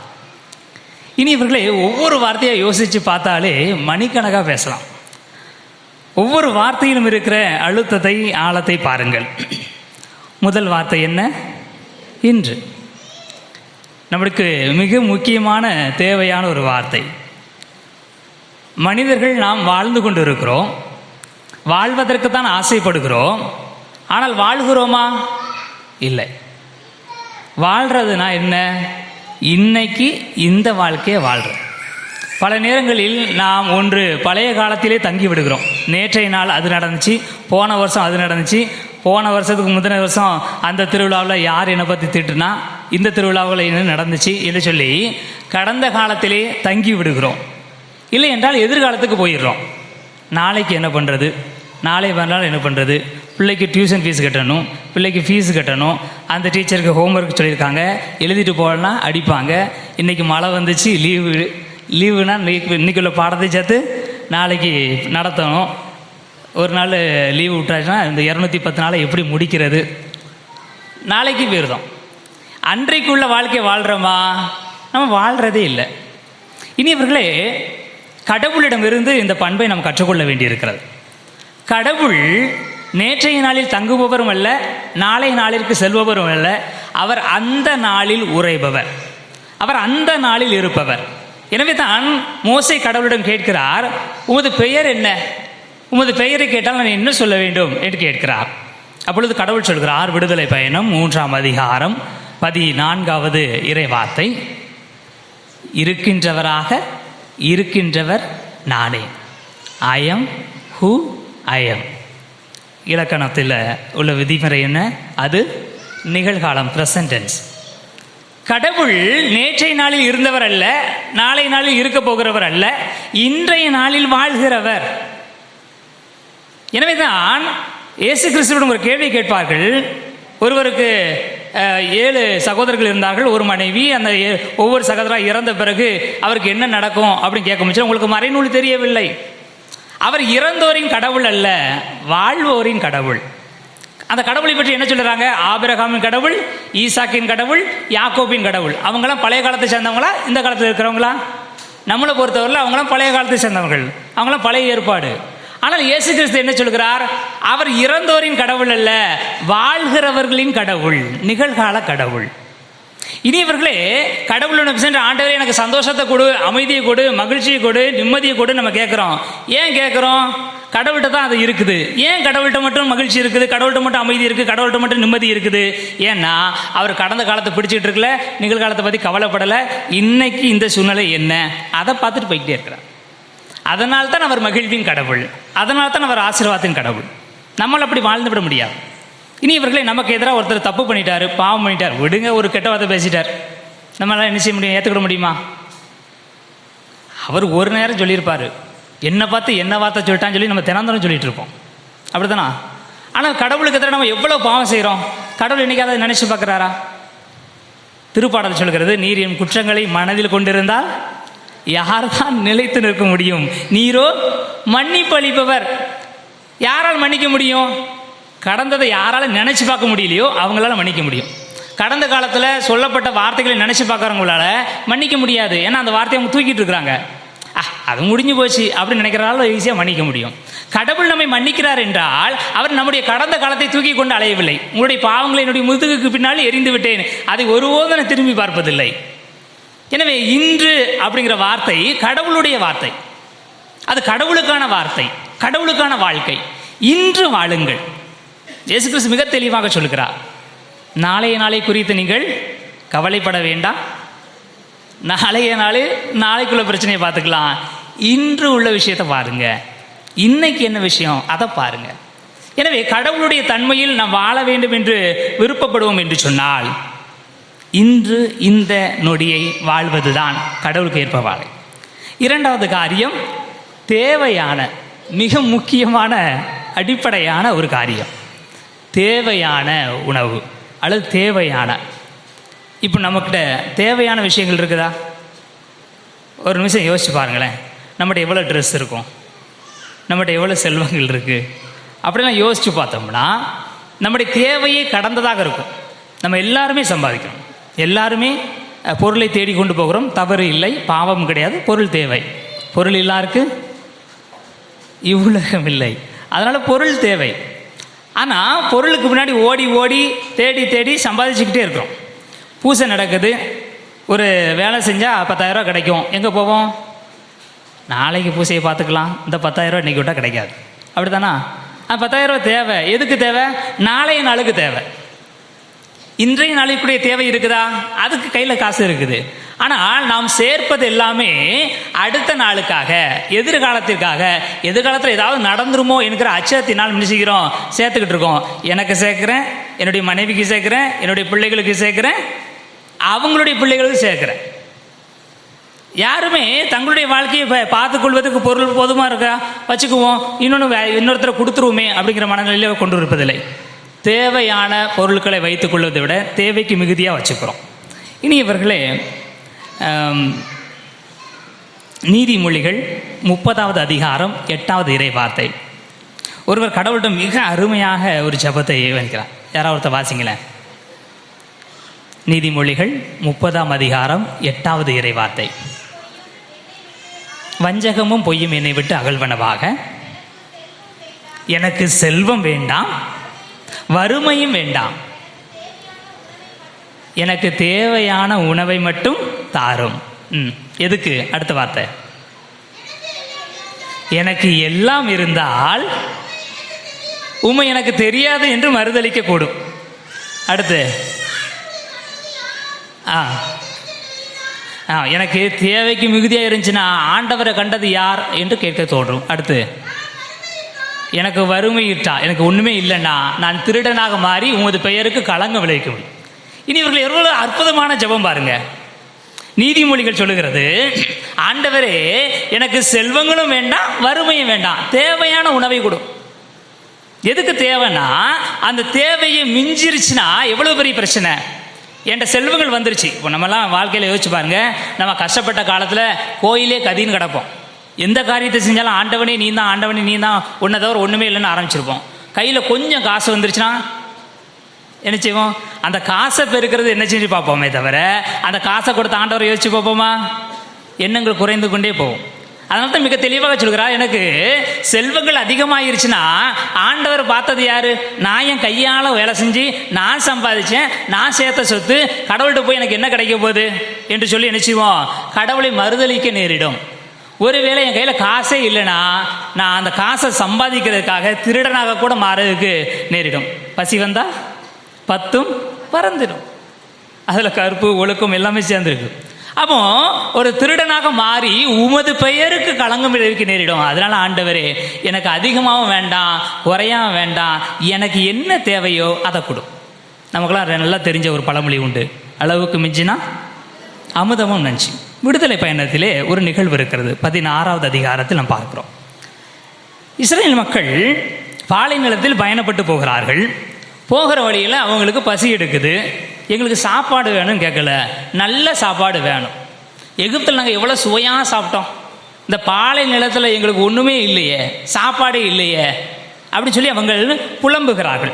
இனி இவர்களே, ஒவ்வொரு வார்த்தையை யோசித்து பார்த்தாலே மணிக்கணக்காக பேசலாம். ஒவ்வொரு வார்த்தையிலும் இருக்கிற அழுத்தத்தை, ஆழத்தை பாருங்கள். முதல் வார்த்தை என்ன? இன்று. நம்மளுக்கு மிக முக்கியமான தேவையான ஒரு வார்த்தை. மனிதர்கள் நாம் வாழ்ந்து கொண்டு இருக்கிறோம். வாழ்வதற்கு தான் ஆசைப்படுகிறோம். ஆனால் வாழ்கிறோமா? இல்லை. வாழ்கிறதுனா என்ன? இன்னைக்கு இந்த வாழ்க்கையை வாழ்கிறோம். பல நேரங்களில் நாம் ஒன்று பழைய காலத்திலே தங்கி விடுகிறோம். நேற்றைய நாள் அது நடந்துச்சு, போன வருஷம் அது நடந்துச்சு, போன வருஷத்துக்கு முந்தின வருஷம் அந்த திருவிழாவில் யார் என்னை பற்றி திட்டுனா, இந்த திருவிழாவில் என்ன நடந்துச்சு என்று சொல்லி கடந்த காலத்திலே தங்கி விடுகிறோம். இல்லை என்றால் எதிர்காலத்துக்கு போயிடுறோம். நாளைக்கு என்ன பண்ணுறது, நாளை மறுநாள் என்ன பண்ணுறது, பிள்ளைக்கு டியூஷன் ஃபீஸ் கட்டணும், பிள்ளைக்கு ஃபீஸ் கட்டணும், அந்த டீச்சருக்கு ஹோம்ஒர்க் சொல்லியிருக்காங்க, எழுதிட்டு போகலன்னா அடிப்பாங்க, இன்றைக்கி மழை வந்துச்சு லீவுனா இன்றைக்குள்ள பாடத்தை சேர்த்து நாளைக்கு நடத்தணும், ஒரு நாள் லீவு விட்டாச்சுன்னா இந்த 210 நாளை எப்படி முடிக்கிறது, நாளைக்கு போயிருந்தோம். அன்றைக்குள்ள வாழ்க்கை வாழ்கிறோமா? நம்ம வாழ்கிறதே இல்லை. இனியவர்களே, கடவுளிடமிருந்து இந்த பண்பை நாம் கற்றுக்கொள்ள வேண்டியிருக்கிறது. கடவுள் நேற்றைய நாளில் தங்குபவரும் அல்ல, நாளைய நாளிற்கு செல்பவரும் அல்ல. அவர் அந்த நாளில் உறைபவர், அவர் அந்த நாளில் இருப்பவர். எனவே தான் மோசே கடவுளிடம் கேட்கிறார், உமது பெயர் என்ன? உமது பெயரை கேட்டால் நான் என்ன சொல்ல வேண்டும் என்று கேட்கிறார். அப்பொழுது கடவுள் சொல்கிறார், விடுதலை பயணம் 3ஆம் அதிகாரம் 14வது இறைவார்த்தை, இருக்கின்றவராக இருக்கின்றவர் நானே. I am who I am. இலக்கணத்தில் உள்ள விதிமுறை என்ன? அது நிகழ்காலம், பிரசன்ட் டென்ஸ். கடவுள் நேற்றைய நாளில் இருந்தவர் அல்ல, நாளைய நாளில் இருக்க போகிறவர் அல்ல, இன்றைய நாளில் வாழ்கிறவர். எனவே தான் இயேசு கிறிஸ்துவிடம் ஒரு கேள்வி கேட்பார்கள். ஒருவருக்கு 7 சகோதரர்கள் இருந்தார்கள், ஒரு மனைவி. அந்த ஒவ்வொரு சகோதரர் இறந்த பிறகு அவருக்கு என்ன நடக்கும் அப்படின்னு கேட்க முடிச்சு, உங்களுக்கு மறைநூல் தெரியவில்லை. அவர் இறந்தோரின் கடவுள் அல்ல, வாழ்வோரின் கடவுள். அந்த கடவுளை பற்றி என்ன சொல்றாங்க? ஆபிரகாமின் கடவுள், ஈசாக்கின் கடவுள், யாக்கோபின் கடவுள். அவங்களாம் பழைய காலத்தை சேர்ந்தவங்களா, இந்த காலத்தில் இருக்கிறவங்களா? நம்மளை பொறுத்தவரையில் அவங்களாம் பழைய காலத்தை சேர்ந்தவர்கள், அவங்களாம் பழைய ஏற்பாடு. ஆனால் இயேசு கிறிஸ்து என்ன சொல்கிறார்? அவர் இறந்தோரின் கடவுள் அல்ல, வாழ்கிறவர்களின் கடவுள், நிகழ்கால கடவுள். இனியவர்களே, கடவுளிடம் சென்று ஆண்டவரே எனக்கு சந்தோஷத்தை கொடு, அமைதியை கொடு, மகிழ்ச்சியை கொடு, நிம்மதியை கொடு நம்ம கேட்குறோம். ஏன் கேட்குறோம்? கடவுள்கிட்ட தான் அது இருக்குது. ஏன் கடவுள்கிட்ட மட்டும் மகிழ்ச்சி இருக்குது, கடவுள்கிட்ட மட்டும் அமைதி இருக்குது, கடவுள்கிட்ட மட்டும் நிம்மதி இருக்குது? ஏன்னா அவர் கடந்த காலத்தை பிடிச்சிட்டு இருக்கல, நிகழ்காலத்தை பற்றி கவலைப்படலை. இன்னைக்கு இந்த சூழ்நிலை என்ன, அதை பார்த்துட்டு போய்கிட்டே இருக்கிறார். அதனால்தான் அவர் மகிழ்வின் கடவுள், அதனால்தான் அவர் ஆசீர்வாதத்தின் கடவுள். நம்மளை அப்படி வாழ்ந்து விட முடியாது. இனி இவர்களே, நமக்கு எதிராக ஒருத்தர் தப்பு பண்ணிட்டாரு, பாவம் பண்ணிட்டார், விடுங்க, ஒரு கெட்ட வார்த்தை பேசிட்டார், நம்மளால என்ன செய்ய முடியும்? ஏற்றுக்கிட முடியுமா? அவர் ஒரு நேரம் சொல்லியிருப்பார், என்னை பார்த்து என்ன வார்த்தை சொல்லிட்டான்னு சொல்லி நம்ம தினந்தரம் சொல்லிட்டு இருப்போம், அப்படித்தானா? ஆனால் கடவுளுக்கு எதிராக நம்ம எவ்வளோ பாவம் செய்கிறோம். கடவுள் என்னைக்காவது நினைச்சு பார்க்குறாரா? திருப்பாடல் சொல்கிறது, நீர் என் குற்றங்களை மனதில் கொண்டிருந்தால் யார்தான் நிலைத்து நிற்க முடியும்? நீரோ மன்னிப்பு அளிப்பவர். யாரால் மன்னிக்க முடியும்? கடந்ததை யாரால நினைச்சு பார்க்க முடியலையோ அவங்களால மன்னிக்க முடியும். கடந்த காலத்தில் சொல்லப்பட்ட வார்த்தைகளை நினைச்சு பார்க்குறவங்களால மன்னிக்க முடியாது. ஏன்னா அந்த வார்த்தையை அவங்க தூக்கிட்டு இருக்கிறாங்க. அது முடிஞ்சு போச்சு அப்படின்னு நினைக்கிறதால ஈஸியாக மன்னிக்க முடியும். கடவுள் நம்மை மன்னிக்கிறார் என்றால் அவர் நம்முடைய கடந்த காலத்தை தூக்கி கொண்டு அலையவில்லை. உங்களுடைய பாவங்களை என்னுடைய முதுகுக்கு பின்னால் எரிந்து விட்டேன், அதை ஒருபோதும் நான் திரும்பி பார்ப்பதில்லை. எனவே இன்று அப்படிங்கிற வார்த்தை கடவுளுடைய வார்த்தை, அது கடவுளுக்கான வார்த்தை, கடவுளுக்கான வாழ்க்கை. இன்று வாழுங்கள். இயேசு கிறிஸ்து மிக தெளிவாக சொல்கிறார், நாளைய நாளை குறித்து நீங்கள் கவலைப்பட வேண்டாம், நாளைய நாள் நாளைக்குள்ள பிரச்சனையை பார்த்துக்கலாம், இன்று உள்ள விஷயத்தை பாருங்க, இன்னைக்கு என்ன விஷயம் அதை பாருங்க. எனவே கடவுளுடைய தன்மையில் நாம் வாழ வேண்டும் என்று விருப்பப்படுவோம் என்று சொன்னால் இன்று இந்த நொடியை வாழ்வதுதான் கடவுளுக்கு ஏற்ப வாழை. இரண்டாவது காரியம், தேவையான மிக முக்கியமான அடிப்படையான ஒரு காரியம், தேவையான உணவு அல்லது தேவையான. இப்போ நம்மக்கிட்ட தேவையான விஷயங்கள் இருக்குதா? ஒரு நிமிஷம் யோசிச்சு பாருங்களேன். நம்மகிட்ட எவ்வளோ ட்ரெஸ் இருக்கும், நம்மகிட்ட எவ்வளோ செல்வங்கள் இருக்குது, அப்படிலாம் யோசித்து பார்த்தோம்னா நம்முடைய தேவையே கடந்ததாக இருக்கும். நம்ம எல்லாருமே சம்பாதிக்கிறோம், எல்லாருமே பொருளை தேடி கொண்டு போகிறோம், தவறு இல்லை, பாவம் கிடையாது. பொருள் தேவை, பொருள் இல்லாருக்கு இவ்வுலகம் இல்லை, அதனால் பொருள் தேவை. ஆனால் பொருளுக்கு முன்னாடி ஓடி ஓடி தேடி தேடி சம்பாதிச்சுக்கிட்டே இருக்கிறோம். பூசை நடக்குது, ஒரு வேலை செஞ்சால் 10,000 ரூபா கிடைக்கும், எங்கே போவோம்? நாளைக்கு பூசையை பார்த்துக்கலாம், இந்த 10,000 ரூபா இன்றைக்கி விட்டால் கிடைக்காது, அப்படி தானா? 10,000 ரூபா தேவை, எதுக்கு தேவை? நாளைய நாளுக்கு தேவை. இன்றைய நாளைக்குடைய தேவை இருக்குதா? அதுக்கு கையில் காசு இருக்குது. ஆனால் நாம் சேர்ப்பது எல்லாமே அடுத்த நாளுக்காக, எதிர்காலத்திற்காக. எதிர்காலத்தில் ஏதாவது நடந்துருமோ என்கிற அச்சத்தினால் நினைச்சுக்கிறோம், சேர்த்துக்கிட்டு இருக்கோம். எனக்கு சேர்க்குறேன், என்னுடைய மனைவிக்கு சேர்க்குறேன், என்னுடைய பிள்ளைகளுக்கு சேர்க்குறேன், அவங்களுடைய பிள்ளைகளுக்கு சேர்க்குறேன். யாருமே தங்களுடைய வாழ்க்கையை பார்த்துக்கொள்வதற்கு பொருள் போதுமா இருக்கா, வச்சுக்குவோம், இன்னொருத்தரை கொடுத்துருவோமே அப்படிங்கிற மனநிலையில கொண்டு இருப்பதில்லை. தேவையான பொருட்களை வைத்துக் கொள்வதை விட தேவைக்கு மிகுதியாக வச்சுக்கிறோம். இனி இவர்களே, நீதிமொழிகள் 30வது அதிகாரம் 8வது இறை வார்த்தை. ஒருவர் கடவுளிடம் மிக அருமையாக ஒரு ஜெபத்தை வைக்கிறார். யாராவது ஒருத்தர் வாசிங்களேன். நீதிமொழிகள் 30ஆம் அதிகாரம் 8வது இறை வார்த்தை. வஞ்சகமும் பொய்யும் என்னை விட்டு அகல்வனவாக, எனக்கு செல்வம் வேண்டாம், வறுமையும் வேண்டாம், எனக்கு தேவையான உணவை மட்டும் தாரும். எதுக்கு? அடுத்த வார்த்தை, எனக்கு எல்லாம் இருந்தால் உம்மை எனக்கு தெரியாது என்று மறுதலிக்க கூடும். அடுத்து, எனக்கு தேவைக்கு மிகுதியாக இருந்துச்சுன்னா ஆண்டவரை கண்டது யார் என்று கேட்க தோன்றும். அடுத்து, எனக்கு வறுமை இட்டா, எனக்கு ஒன்றுமே இல்லைன்னா நான் திருடனாக மாறி உமது பெயருக்கு களங்கம் விளைவிக்க முடியும். இனி இவர்கள் எவ்வளோ அற்புதமான ஜெபம் பாருங்க. நீதிமொழிகள் சொல்லுகிறது, ஆண்டவரே எனக்கு செல்வங்களும் வேண்டாம், வறுமையும் வேண்டாம், தேவையான உணவை கொடு. எதுக்கு தேவைன்னா, அந்த தேவையை மிஞ்சிருச்சுன்னா எவ்வளவு பெரிய பிரச்சனை. என்கிட்ட செல்வங்கள் வந்துருச்சு. இப்போ நம்மலாம் வாழ்க்கையில் யோசிச்சு பாருங்க, நம்ம கஷ்டப்பட்ட காலத்தில் கோயிலே கதின்னு கிடப்போம். எந்த காரியத்தை செஞ்சாலும் ஆண்டவனே நீ தான், ஆண்டவனே நீ தான், ஒன்றை தவிர ஒன்றுமே இல்லைன்னு ஆரம்பிச்சிருப்போம். கையில் கொஞ்சம் காசு வந்துருச்சுன்னா என்ன செய்வோம்? அந்த காசை பெருக்கிறது என்ன செஞ்சு பார்ப்போமே தவிர அந்த காசை கொடுத்த ஆண்டவரை யோசிச்சு பார்ப்போமா? எண்ணங்கள் குறைந்து கொண்டே போகும். அதனால தான் மிக தெளிவாக சொல்கிறார், எனக்கு செல்வங்கள் அதிகமாகிருச்சுன்னா ஆண்டவர் பார்த்தது யாரு? நான் என் கையால் வேலை செஞ்சு நான் சம்பாதிச்சேன், நான் சேர்த்த சொத்து, கடவுள்கிட்ட போய் எனக்கு என்ன கிடைக்க போகுது என்று சொல்லி என்ன செய்வோம்? கடவுளை மறுதலிக்க நேரிடும். ஒருவேளை என் கையில் காசே இல்லைன்னா நான் அந்த காசை சம்பாதிக்கிறதுக்காக திருடனாக கூட மாறதுக்கு நேரிடும். பசி வந்தா 10ம் பறந்துடும். அதில் கருப்பு ஒழுக்கம் எல்லாமே சேர்ந்துருக்கு. அப்போ ஒரு திருடனாக மாறி உமது பெயருக்கு களங்கம் விளைவிக்க நேரிடும். அதனால ஆண்டவரே எனக்கு அதிகமாகவும் வேண்டாம், குறையாம வேண்டாம், எனக்கு என்ன தேவையோ அதை கொடு. நமக்கெல்லாம் நல்லா தெரிஞ்ச ஒரு பழமொழி உண்டு, அளவுக்கு மிஞ்சினா அமுதமும் நஞ்சு. விடுதலை பயணத்திலே ஒரு நிகழ்வு இருக்கிறது. 16வது அதிகாரத்தில் நாம் பார்க்கிறோம். இஸ்ரேல் மக்கள் பாலை நிலத்தில் பயணப்பட்டு போகிறார்கள். போகிற வழியில் அவங்களுக்கு பசி எடுக்குது. எங்களுக்கு சாப்பாடு வேணும்னு கேட்கல, நல்ல சாப்பாடு வேணும். எகிப்தில் நாங்கள் எவ்வளோ சுவையாக சாப்பிட்டோம், இந்த பாலை நிலத்தில் எங்களுக்கு ஒன்றுமே இல்லையே, சாப்பாடே இல்லையே அப்படின்னு சொல்லி அவங்க புலம்புகிறார்கள்.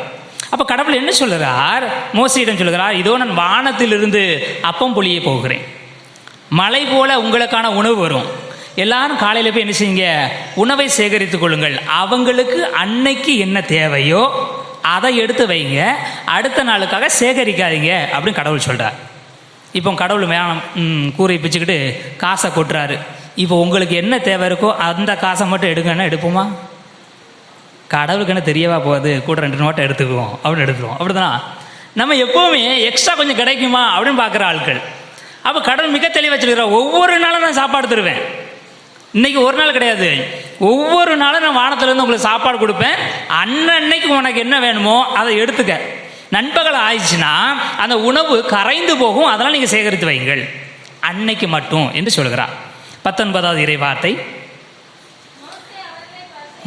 அப்போ கடவுள் என்ன சொல்லுகிறார்? மோசேயிடம் சொல்லுகிறார், இதோ நான் வானத்திலிருந்து அப்பம் பொழிய போகிறேன், மழை போல உங்களுக்கான உணவு வரும். எல்லாரும் காலையில் போய் என்ன செய்யுங்க? உணவை சேகரித்துக் கொள்ளுங்கள். அவங்களுக்கு அன்னைக்கு என்ன தேவையோ அதை எடுத்து வைங்க, அடுத்த நாளுக்காக சேகரிக்காதீங்க அப்படின்னு கடவுள் சொல்கிறார். இப்போ கடவுள் கூரை பிச்சுக்கிட்டு காசை கொட்டுறாரு. இப்போ உங்களுக்கு என்ன தேவை இருக்கோ அந்த காசை மட்டும் எடுங்கன்னா எடுப்போமா? கடவுளுக்கு என்ன தெரியவா போகுது, கூட 2 நோட்டை எடுத்துக்குவோம் அப்படின்னு எடுத்துருவோம். அப்படிதான் நம்ம எப்போவுமே எக்ஸ்ட்ரா கொஞ்சம் கிடைக்குமா அப்படின்னு பார்க்குற ஆட்கள். அப்போ கடவுள் மிக தெளிவாக சொல்லிடுறார், ஒவ்வொரு நாளும் நான் சாப்பாடு தருவேன். இன்னைக்கு ஒரு நாள் கிடையாது, ஒவ்வொரு நாளும் நான் வானத்திலேருந்து உங்களுக்கு சாப்பாடு கொடுப்பேன். அன்னைக்கு உனக்கு என்ன வேணுமோ அதை எடுத்துக்க. நண்பகல் ஆயிடுச்சுன்னா அந்த உணவு கரைந்து போகும், அதெல்லாம் நீங்கள் சேகரித்து வைங்கள் அன்னைக்கு மட்டும் என்று சொல்கிறார். 19வது இறை வார்த்தை.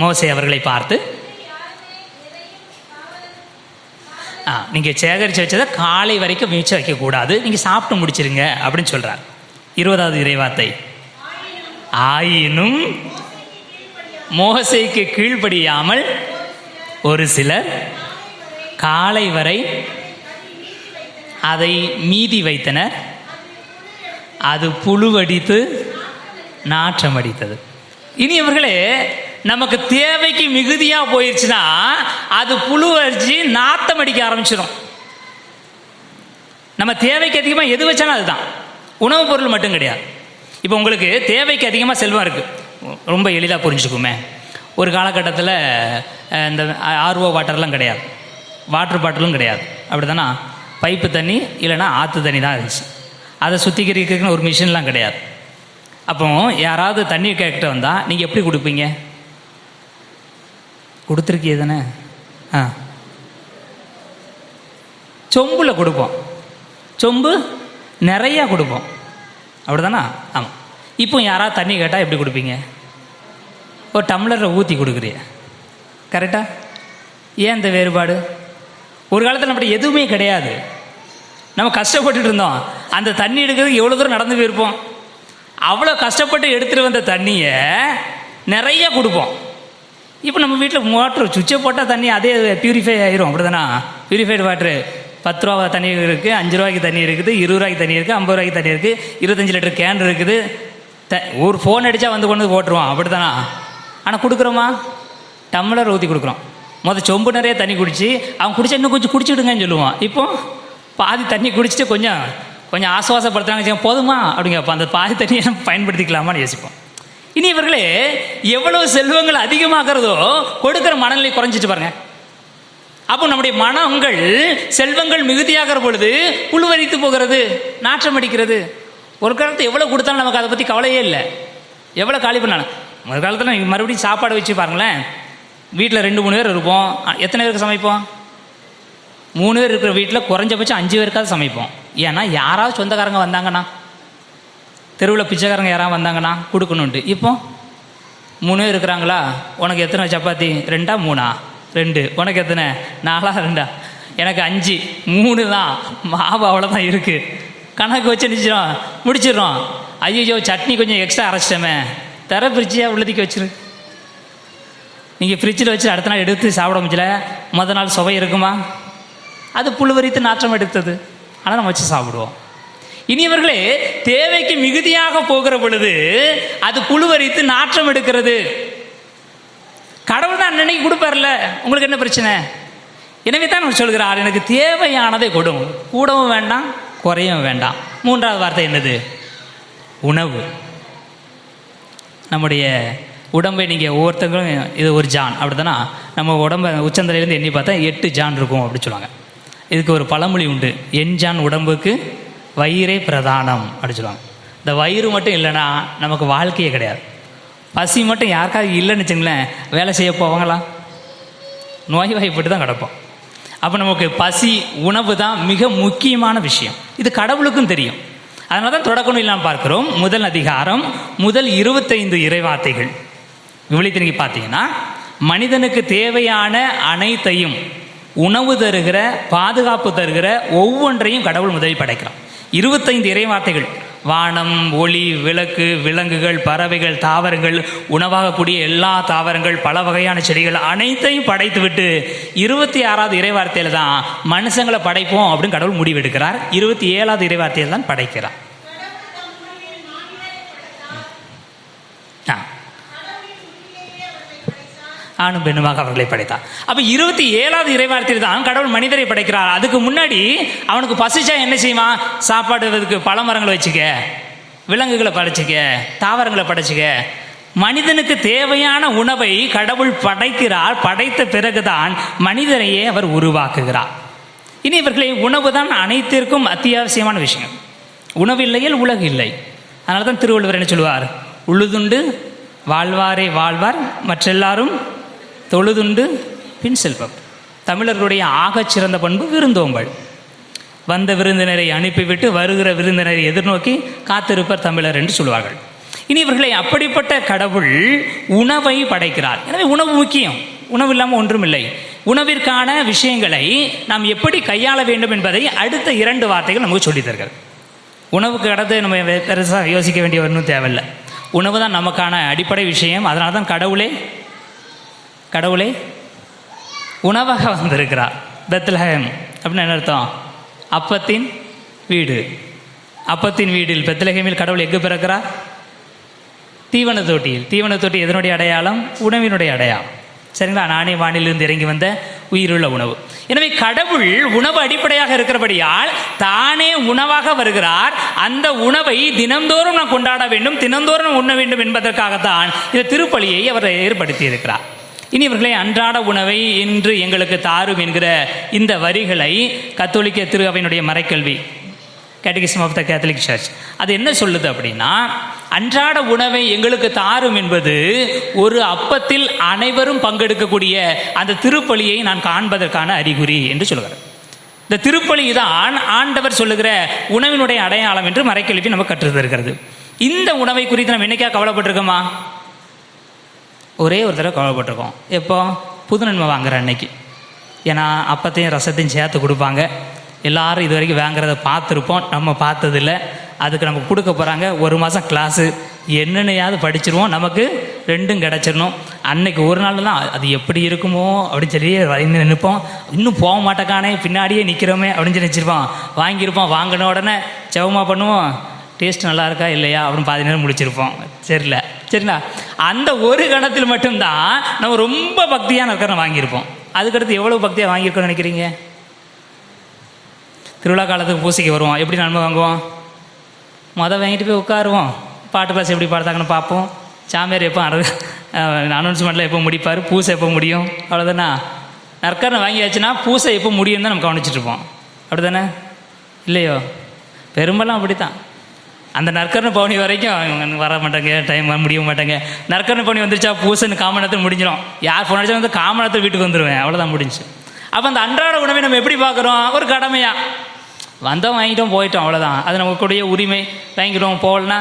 மோசே அவர்களை பார்த்து, நீங்கள் சேகரித்து வச்சதை காலை வரைக்கும் மிச்சம் வைக்கக்கூடாது, நீங்கள் சாப்பிட்டு முடிச்சிருங்க அப்படின்னு சொல்கிறார். 20வது இறை வார்த்தை. ஆயினும் மோசேக்கு கீழ்ப்படியாமல் ஒரு சிலர் காலை வரை அதை மீதி வைத்தனர், அது புழுவடித்து நாற்றம் அடித்தது. இனி அவர்களே, நமக்கு தேவைக்கு மிகுதியா போயிடுச்சுன்னா அது புழு அடிச்சு நாத்தம் அடிக்க ஆரம்பிச்சிடும். நம்ம தேவைக்கு அதிகமாக எது வச்சாலும் அதுதான், உணவுப் பொருள் மட்டும் கிடையாது. இப்போ உங்களுக்கு தேவைக்கு அதிகமாக செல்வம் இருக்குது, ரொம்ப எளிதாக புரிஞ்சுக்குமே. ஒரு காலகட்டத்தில் இந்த ஆர்ஓ வாட்டர்லாம் கிடையாது, வாட்டர் பாட்டிலும் கிடையாது, அப்படி தானே? பைப்பு தண்ணி இல்லைன்னா ஆற்று தண்ணி தான் இருந்துச்சு. அதை சுத்திகரிக்கிறதுக்குன்னு ஒரு மிஷின்லாம் கிடையாது. அப்போ யாராவது தண்ணி கேட்டு வந்தால் நீங்கள் எப்படி கொடுப்பீங்க? கொடுத்துருக்கிய தானே? சொம்பில் கொடுப்போம், சொம்பு நிறையா கொடுப்போம், அப்படி தானே? ஆமாம். இப்போ யாராவது தண்ணி கேட்டால் எப்படி கொடுப்பீங்க? ஒரு டம்ளரை ஊற்றி கொடுக்குறிய, கரெக்டாக? ஏன் இந்த வேறுபாடு? ஒரு காலத்தில் அப்படி எதுவுமே கிடையாது, நம்ம கஷ்டப்பட்டுட்டு இருந்தோம். அந்த தண்ணி எடுக்கிறதுக்கு எவ்வளோ தூரம் நடந்து போயிருப்போம். அவ்வளோ கஷ்டப்பட்டு எடுத்துகிட்டு வந்த தண்ணியை நிறைய கொடுப்போம். இப்போ நம்ம வீட்டில் மோட்ரு சுவிட்சை போட்டால் தண்ணி அதே பியூரிஃபை ஆயிரும், அப்படி தானே? பியூரிஃபைடு வாட்ரு 10 ரூபா தண்ணி இருக்குது, 5 ரூபாய்க்கு தண்ணி இருக்குது, 20 ரூபாய்க்கு தண்ணி இருக்குது, 50 ரூபாய்க்கு தண்ணி இருக்குது, 25 லிட்டர் கேன் இருக்குது. ஒரு ஃபோன் அடித்தா வந்து கொண்டு போட்டுருவான், அப்படி தானே? ஆனால் கொடுக்குறோமா? டம்ளர் ஊற்றி கொடுக்குறோம். சொம்பு நிறைய தண்ணி குடிச்சு அவன் குடிச்சா இன்னும் கொஞ்சம் குடிச்சுடுங்கன்னு சொல்லுவான். இப்போ பாதி தண்ணி குடிச்சிட்டு கொஞ்சம் ஆசுவாசப்படுத்துறாங்க, போதுமா அப்படிங்க. அப்போ அந்த பாதி தண்ணியை நம்ம பயன்படுத்திக்கலாமான்னு யோசிப்போம். இனி இவர்களே எவ்வளவு செல்வங்கள் அதிகமாகிறதோ கொடுக்குற மனநிலை குறைஞ்சிட்டு பாருங்க. அப்போ நம்முடைய மனங்கள் செல்வங்கள் மிகுதியாகிற பொழுது புழுவரித்து போகிறது, நாற்றம் அடிக்கிறது. ஒரு காலத்தில் எவ்வளோ கொடுத்தாலும் நமக்கு அதை பற்றி கவலையே இல்லை, எவ்வளோ காலி பண்ணாலும். ஒரு காலத்தில் மறுபடியும் சாப்பாடு வச்சு பாருங்களேன், வீட்டில் 2-3 பேர் இருப்போம். எத்தனை பேருக்கு சமைப்போம்? 3 பேர் இருக்கிற வீட்டில் குறைஞ்சபட்சம் 5 பேருக்காவது சமைப்போம். ஏன்னா யாராவது சொந்தக்காரங்க வந்தாங்கன்னா, தெருவில் பிச்சைக்காரங்க யாராவது வந்தாங்கன்னா கொடுக்கணுன்ட்டு. இப்போ 3 பேர் இருக்கிறாங்களா, உனக்கு எத்தனை சப்பாத்தி? 2ஆ 3ஆ? 2. உனக்கு எத்தனை? 4ஆ 2ஆ? எனக்கு 5. 3 தான், மாவு அவ்வளோதான் இருக்குது. கணக்கு வச்சு நிச்சயம் முடிச்சிடுறோம். ஐயோ சட்னி கொஞ்சம் எக்ஸ்ட்ரா அரைச்சிட்டோமே, தர ஃப்ரிட்ஜியாக உள்ளதுக்கு வச்சிரு. நீங்கள் ஃப்ரிட்ஜில் வச்சு அடுத்த நாள் எடுத்து சாப்பிட முடியல, மொதல் நாள் சுவை இருக்குமா? அது புழுவரித்து நாற்றம் எடுத்தது. ஆனால் நம்ம வச்சு சாப்பிடுவோம். இனியவர்களே தேவைக்கு மிகுதியாக போகிற பொழுது அது புழுவரித்து நாற்றம் எடுக்கிறது. கடவுள் தான் அன்னைக்கு கொடுப்பார்ல, உங்களுக்கு என்ன பிரச்சனை? எனவே தான் நம்ம சொல்கிறார், எனக்கு தேவையானதை கொடும், கூடவும் வேண்டாம் குறையவும் வேண்டாம். 3வது வார்த்தை என்னது? உணவு. நம்முடைய உடம்பை நீங்கள் ஒவ்வொருத்தங்களும் இது ஒரு ஜான் அப்படி தானே? நம்ம உடம்பை உச்சந்தலையிலேருந்து எண்ணி பார்த்தா 8 ஜான் இருக்கும் அப்படி சொல்லுவாங்க. இதுக்கு ஒரு பழமொழி உண்டு, என் ஜான் உடம்புக்கு வயிறே பிரதானம் அப்படி சொல்லுவாங்க. இந்த வயிறு மட்டும் இல்லைன்னா நமக்கு வாழ்க்கையே கிடையாது. பசி மட்டும் யாருக்காவது இல்லைன்னு வச்சுங்களேன், வேலை செய்ய போவாங்களா? நோய்வாய்ப்பட்டு தான் கிடப்போம். அப்போ நமக்கு பசி உணவு தான் மிக முக்கியமான விஷயம். இது கடவுளுக்கும் தெரியும். அதனால தான் தொடக்க இல்லாமல் பார்க்கிறோம். முதல் அதிகாரம் முதல் 25 இறைவார்த்தைகள் விவலித்து நீங்கள் பார்த்தீங்கன்னா, மனிதனுக்கு தேவையான அனைத்தையும் உணவு தருகிற, பாதுகாப்பு தருகிற ஒவ்வொன்றையும் கடவுள் முதலில் படைக்கிறான். 25 இறைவார்த்தைகள், வானம், ஒளி, விளக்கு, விலங்குகள், பறவைகள், தாவரங்கள், உணவாகக்கூடிய எல்லா தாவரங்கள், பல வகையான செடிகள் அனைத்தையும் படைத்து விட்டு 26வது இறைவார்த்தையில் தான் மனுஷங்களை படைப்போம் அப்படின்னு கடவுள் முடிவெடுக்கிறார். 27வது இறைவார்த்தையில் தான் படைக்கிறார். ஆணும் பெண்ணுமாக அவர்களை படைத்தார். அப்போ 27வது இறைவார்த்தையில் தான் கடவுள் மனிதரை படைக்கிறார். அதுக்கு முன்னாடி அவனுக்கு பசிச்சா என்ன செய்வான்? சாப்பாடுறதுக்கு பழமரங்களை வச்சுக்க, விலங்குகளை படைச்சிக்க, தாவரங்களை படைச்சிக்க. மனிதனுக்கு தேவையான உணவை கடவுள் படைக்கிறார். படைத்த பிறகுதான் மனிதரையே அவர் உருவாக்குகிறார். இனி இவர்களை உணவு தான் அனைத்திற்கும் அத்தியாவசியமான விஷயம். உணவு இல்லையில் உலகு இல்லை. அதனால தான் திருவள்ளுவர் என்ன சொல்லுவார்? உழுதுண்டு வாழ்வாரே வாழ்வார், மற்றெல்லாரும் தொழுதுண்டு பின் செல்வம். தமிழர்களுடைய ஆகச் சிறந்த பண்பு விருந்தோம்பல். வந்த விருந்தினரை அனுப்பிவிட்டு வருகிற விருந்தினரை எதிர்நோக்கி காத்திருப்பர் தமிழர் என்று சொல்வார்கள். இனி இவர்களை அப்படிப்பட்ட கடவுள் உணவை படைக்கிறார். எனவே உணவு முக்கியம். உணவு இல்லாமல் ஒன்றும் இல்லை. உணவிற்கான விஷயங்களை நாம் எப்படி கையாள வேண்டும் என்பதை அடுத்த 2 வார்த்தைகள் நமக்கு சொல்லித் தருகிறது. உணவுக்கு அடுத்து நம்ம பெருசாக யோசிக்க வேண்டிய ஒன்றும் தேவையில்லை. உணவு தான் நமக்கான அடிப்படை விஷயம். அதனால தான் கடவுளே உணவாக வந்திருக்கிறார். பெத்லஹேம் அப்படின்னு என்ன அர்த்தம்? அப்பத்தின் வீடு. அப்பத்தின் வீடில் பெத்லஹேமில் கடவுள் எங்கு பிறக்கிறார்? தீவன தொட்டியில். தீவன தொட்டி எதனுடைய அடையாளம்? உணவினுடைய அடையாளம். சரிங்களா? நானே வானிலிருந்து இறங்கி வந்த உயிருள்ள உணவு. எனவே கடவுள் உணவு அடிப்படையாக இருக்கிறபடியால் தானே உணவாக வருகிறார். அந்த உணவை தினந்தோறும் நாம் கொண்டாட வேண்டும், தினந்தோறும் உண்ண வேண்டும் என்பதற்காகத்தான் இந்த திருப்பலியை அவர் ஏற்படுத்தி இருக்கிறார். இனி இவர்களை அன்றாட உணவை இன்று எங்களுக்கு தாரும் என்கிற இந்த வரிகளை கத்தோலிக்க திரு அவையினுடைய மறைக்கல்வி, catechism of the Catholic church, அது என்ன சொல்லுது அப்படின்னா, அன்றாட உணவை எங்களுக்கு தாரும் என்பது ஒரு அப்பத்தில் அனைவரும் பங்கெடுக்கக்கூடிய அந்த திருப்பலியை நான் காண்பதற்கான அறிகுறி என்று சொல்கிறார். இந்த திருப்பலி தான் ஆண்டவர் சொல்லுகிற உணவினுடைய அடையாளம் என்று மறைக்கல்வி நமக்கு கற்றுத் தருகிறது. இந்த உணவை குறித்து நம்ம என்னைக்கா கவலைப்பட்டிருக்கோமா? ஒரே ஒரு தடவை கவலைப்பட்டிருக்கோம். எப்போ? புது நன்மை வாங்குற அன்னைக்கு. ஏன்னா அப்பத்தையும் ரசத்தையும் சேர்த்து கொடுப்பாங்க. எல்லாரும் இது வரைக்கும் வாங்குறத பார்த்துருப்போம், நம்ம பார்த்ததில்ல. அதுக்கு நமக்கு கொடுக்க போகிறாங்க. 1 மாதம் கிளாஸு, என்னென்னையாவது படிச்சிருவோம், நமக்கு 2ம் கிடச்சிடணும். அன்னைக்கு ஒரு நாள் தான் அது எப்படி இருக்குமோ அப்படின்னு சொல்லி வரைந்து நிற்போம். இன்னும் போக மாட்டேக்கானே, பின்னாடியே நிற்கிறோமே அப்படின்னு சொல்லி நினச்சிருப்போம். வாங்கியிருப்போம். வாங்கின உடனே செவமா பண்ணுவோம், டேஸ்ட் நல்லா இருக்கா இல்லையா அப்படின்னு பாதி நேரம் முடிச்சிருப்போம். சரிங்களா? அந்த ஒரு கணத்தில் மட்டும்தான் நம்ம ரொம்ப பக்தியாக நற்கரணை வாங்கியிருப்போம். அதுக்கடுத்து எவ்வளோ பக்தியாக வாங்கியிருக்கோன்னு நினைக்கிறீங்க? திருவிழா காலத்துக்கு பூசைக்கு வருவோம். எப்படி நன்மை வாங்குவோம்? வாங்கிட்டு போய் உட்காருவோம். பாட்டு கிளாஸ் எப்படி பாடுத்தாங்கன்னு பார்ப்போம். சாமியார் எப்போ அனௌன்ஸ்மெண்ட்டில் எப்போ முடிப்பார், பூசை எப்போ முடியும், அவ்வளோதானே. நற்கரணை வாங்கியாச்சுன்னா பூசை எப்போ முடியும் தான் நம்ம கவனிச்சிட்ருப்போம். அப்படி தானே இல்லையோ? பெரும்பாலும் அப்படி தான். அந்த நற்கரணை பவனி வரைக்கும் வர மாட்டாங்க, டைம் முடிய மாட்டாங்க. நற்கரணை பவனி வந்துருச்சா பூசைன்னு காமனத்தில் முடிஞ்சிடும். யார் போன வந்து காமனத்தில் வீட்டுக்கு வந்துடுவேன், அவ்வளோதான் முடிஞ்சு. அப்போ அந்த அன்றாட உணவை நம்ம எப்படி பார்க்குறோம்? ஒரு கடமையாக வந்தோம், வாங்கிட்டோம், போயிட்டோம், அவ்வளோதான். அது நமக்குடைய உரிமை. வாங்கிடுவோம். போகலன்னா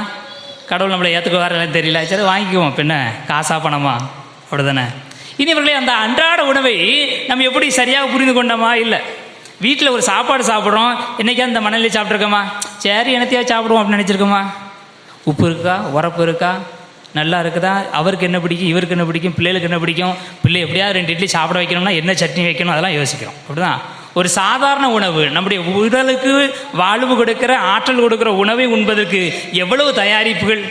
கடவுள் நம்மளை ஏற்றுக்க வரலன்னு தெரியல, சரி வாங்கிக்குவோம், பின்ன காசா பணமா, அப்படிதானே. இனிவர்களே, அந்த அன்றாட உணவை நம்ம எப்படி சரியாக புரிந்து கொண்டோமா? இல்லை. வீட்டில் ஒரு சாப்பாடு சாப்பிட்றோம், என்றைக்கா அந்த மணலில் சாப்பிட்ருக்கோமா? சரி என்னத்தையாவது சாப்பிடுவோம் அப்படின்னு நினச்சிருக்கோமா? உப்பு இருக்கா, உரப்பு இருக்கா, நல்லா இருக்குதா, அவருக்கு என்ன பிடிக்கும், இவருக்கு என்ன பிடிக்கும், பிள்ளைகளுக்கு என்ன பிடிக்கும், பிள்ளை எப்படியாவது 2 இட்லி சாப்பிட வைக்கணும்னா என்ன சட்னி வைக்கணும், அதெல்லாம் யோசிக்கிறோம். அப்படிதான். ஒரு சாதாரண உணவு, நம்முடைய உடலுக்கு வாழ்வு கொடுக்கிற, ஆற்றல் கொடுக்குற உணவை உண்பதற்கு எவ்வளவு தயாரிப்புகள்.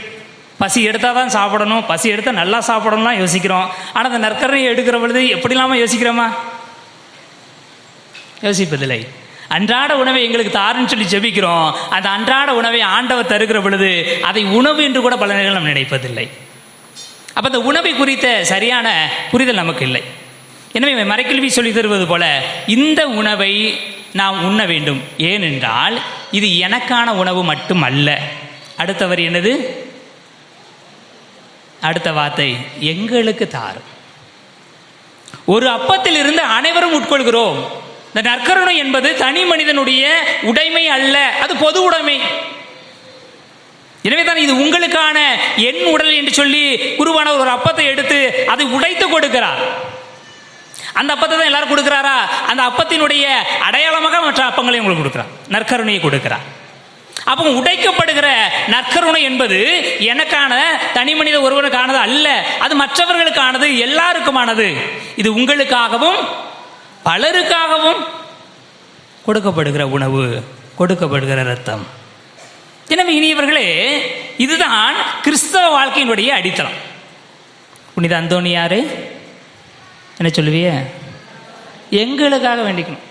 பசி எடுத்தால் தான் சாப்பிடணும், பசி எடுத்தால் நல்லா சாப்பிடணும்லாம் யோசிக்கிறோம். ஆனால் அந்த நற்கரணையை எடுக்கிற பொழுது எப்படி இல்லாமல் யோசிக்கிறோமா? யோசிப்பதில்லை. அன்றாட உணவை எங்களுக்கு தாருன்னு சொல்லி ஜெபிக்கிறோம். அந்த அன்றாட உணவை ஆண்டவர் தருகிற பொழுது அதை உணவு என்று கூட பல நேரங்கள் நாம் நினைப்பதில்லை. அப்போ அந்த உணவை குறித்த சரியான புரிதல் நமக்கு இல்லை. எனவே மறைக்கல்வி சொல்லி தருவது போல இந்த உணவை நாம் உண்ண வேண்டும். ஏனென்றால் இது எனக்கான உணவு மட்டும் அல்ல. அடுத்தவர் என்னது? அடுத்த வார்த்தை எங்களுக்கு தாரும். ஒரு அப்பத்தில் இருந்து அனைவரும் உட்கொள்கிறோம். இந்த நற்கருணை என்பது தனி மனிதனுடைய உடைமை அல்ல, அது பொது உடைமை. எனவே தான் இது உங்களுக்கான என் உடல் என்று சொல்லி குருவானவர் ஒரு அப்பத்தை எடுத்து அதை உடைத்து கொடுக்கிறார். அந்த அப்பத்தை தான் எல்லாரும் கொடுக்கிறாரா? அந்த அப்பத்தினுடைய அடையாளமாக மற்ற அப்பங்களை உங்களுக்கு கொடுக்கிறார், நற்கருணையை கொடுக்கிறார். அப்போ உடைக்கப்படுகிற நற்கருணை என்பது எனக்கான தனி மனித ஒருவனுக்கானது அல்ல, அது மற்றவர்களுக்கானது, எல்லாருக்குமானது. இது உங்களுக்காகவும் பலருக்காகவும் கொடுக்கப்படுகிற உணவு, கொடுக்கப்படுகிற இரத்தம். எனவே இனியவர்களே, இதுதான் கிறிஸ்தவ வாழ்க்கையினுடைய அடித்தளம். புனித அந்தோணியாரு என்ன சொல்லுவிய? எங்களுக்காக வேண்டிக்கணும்.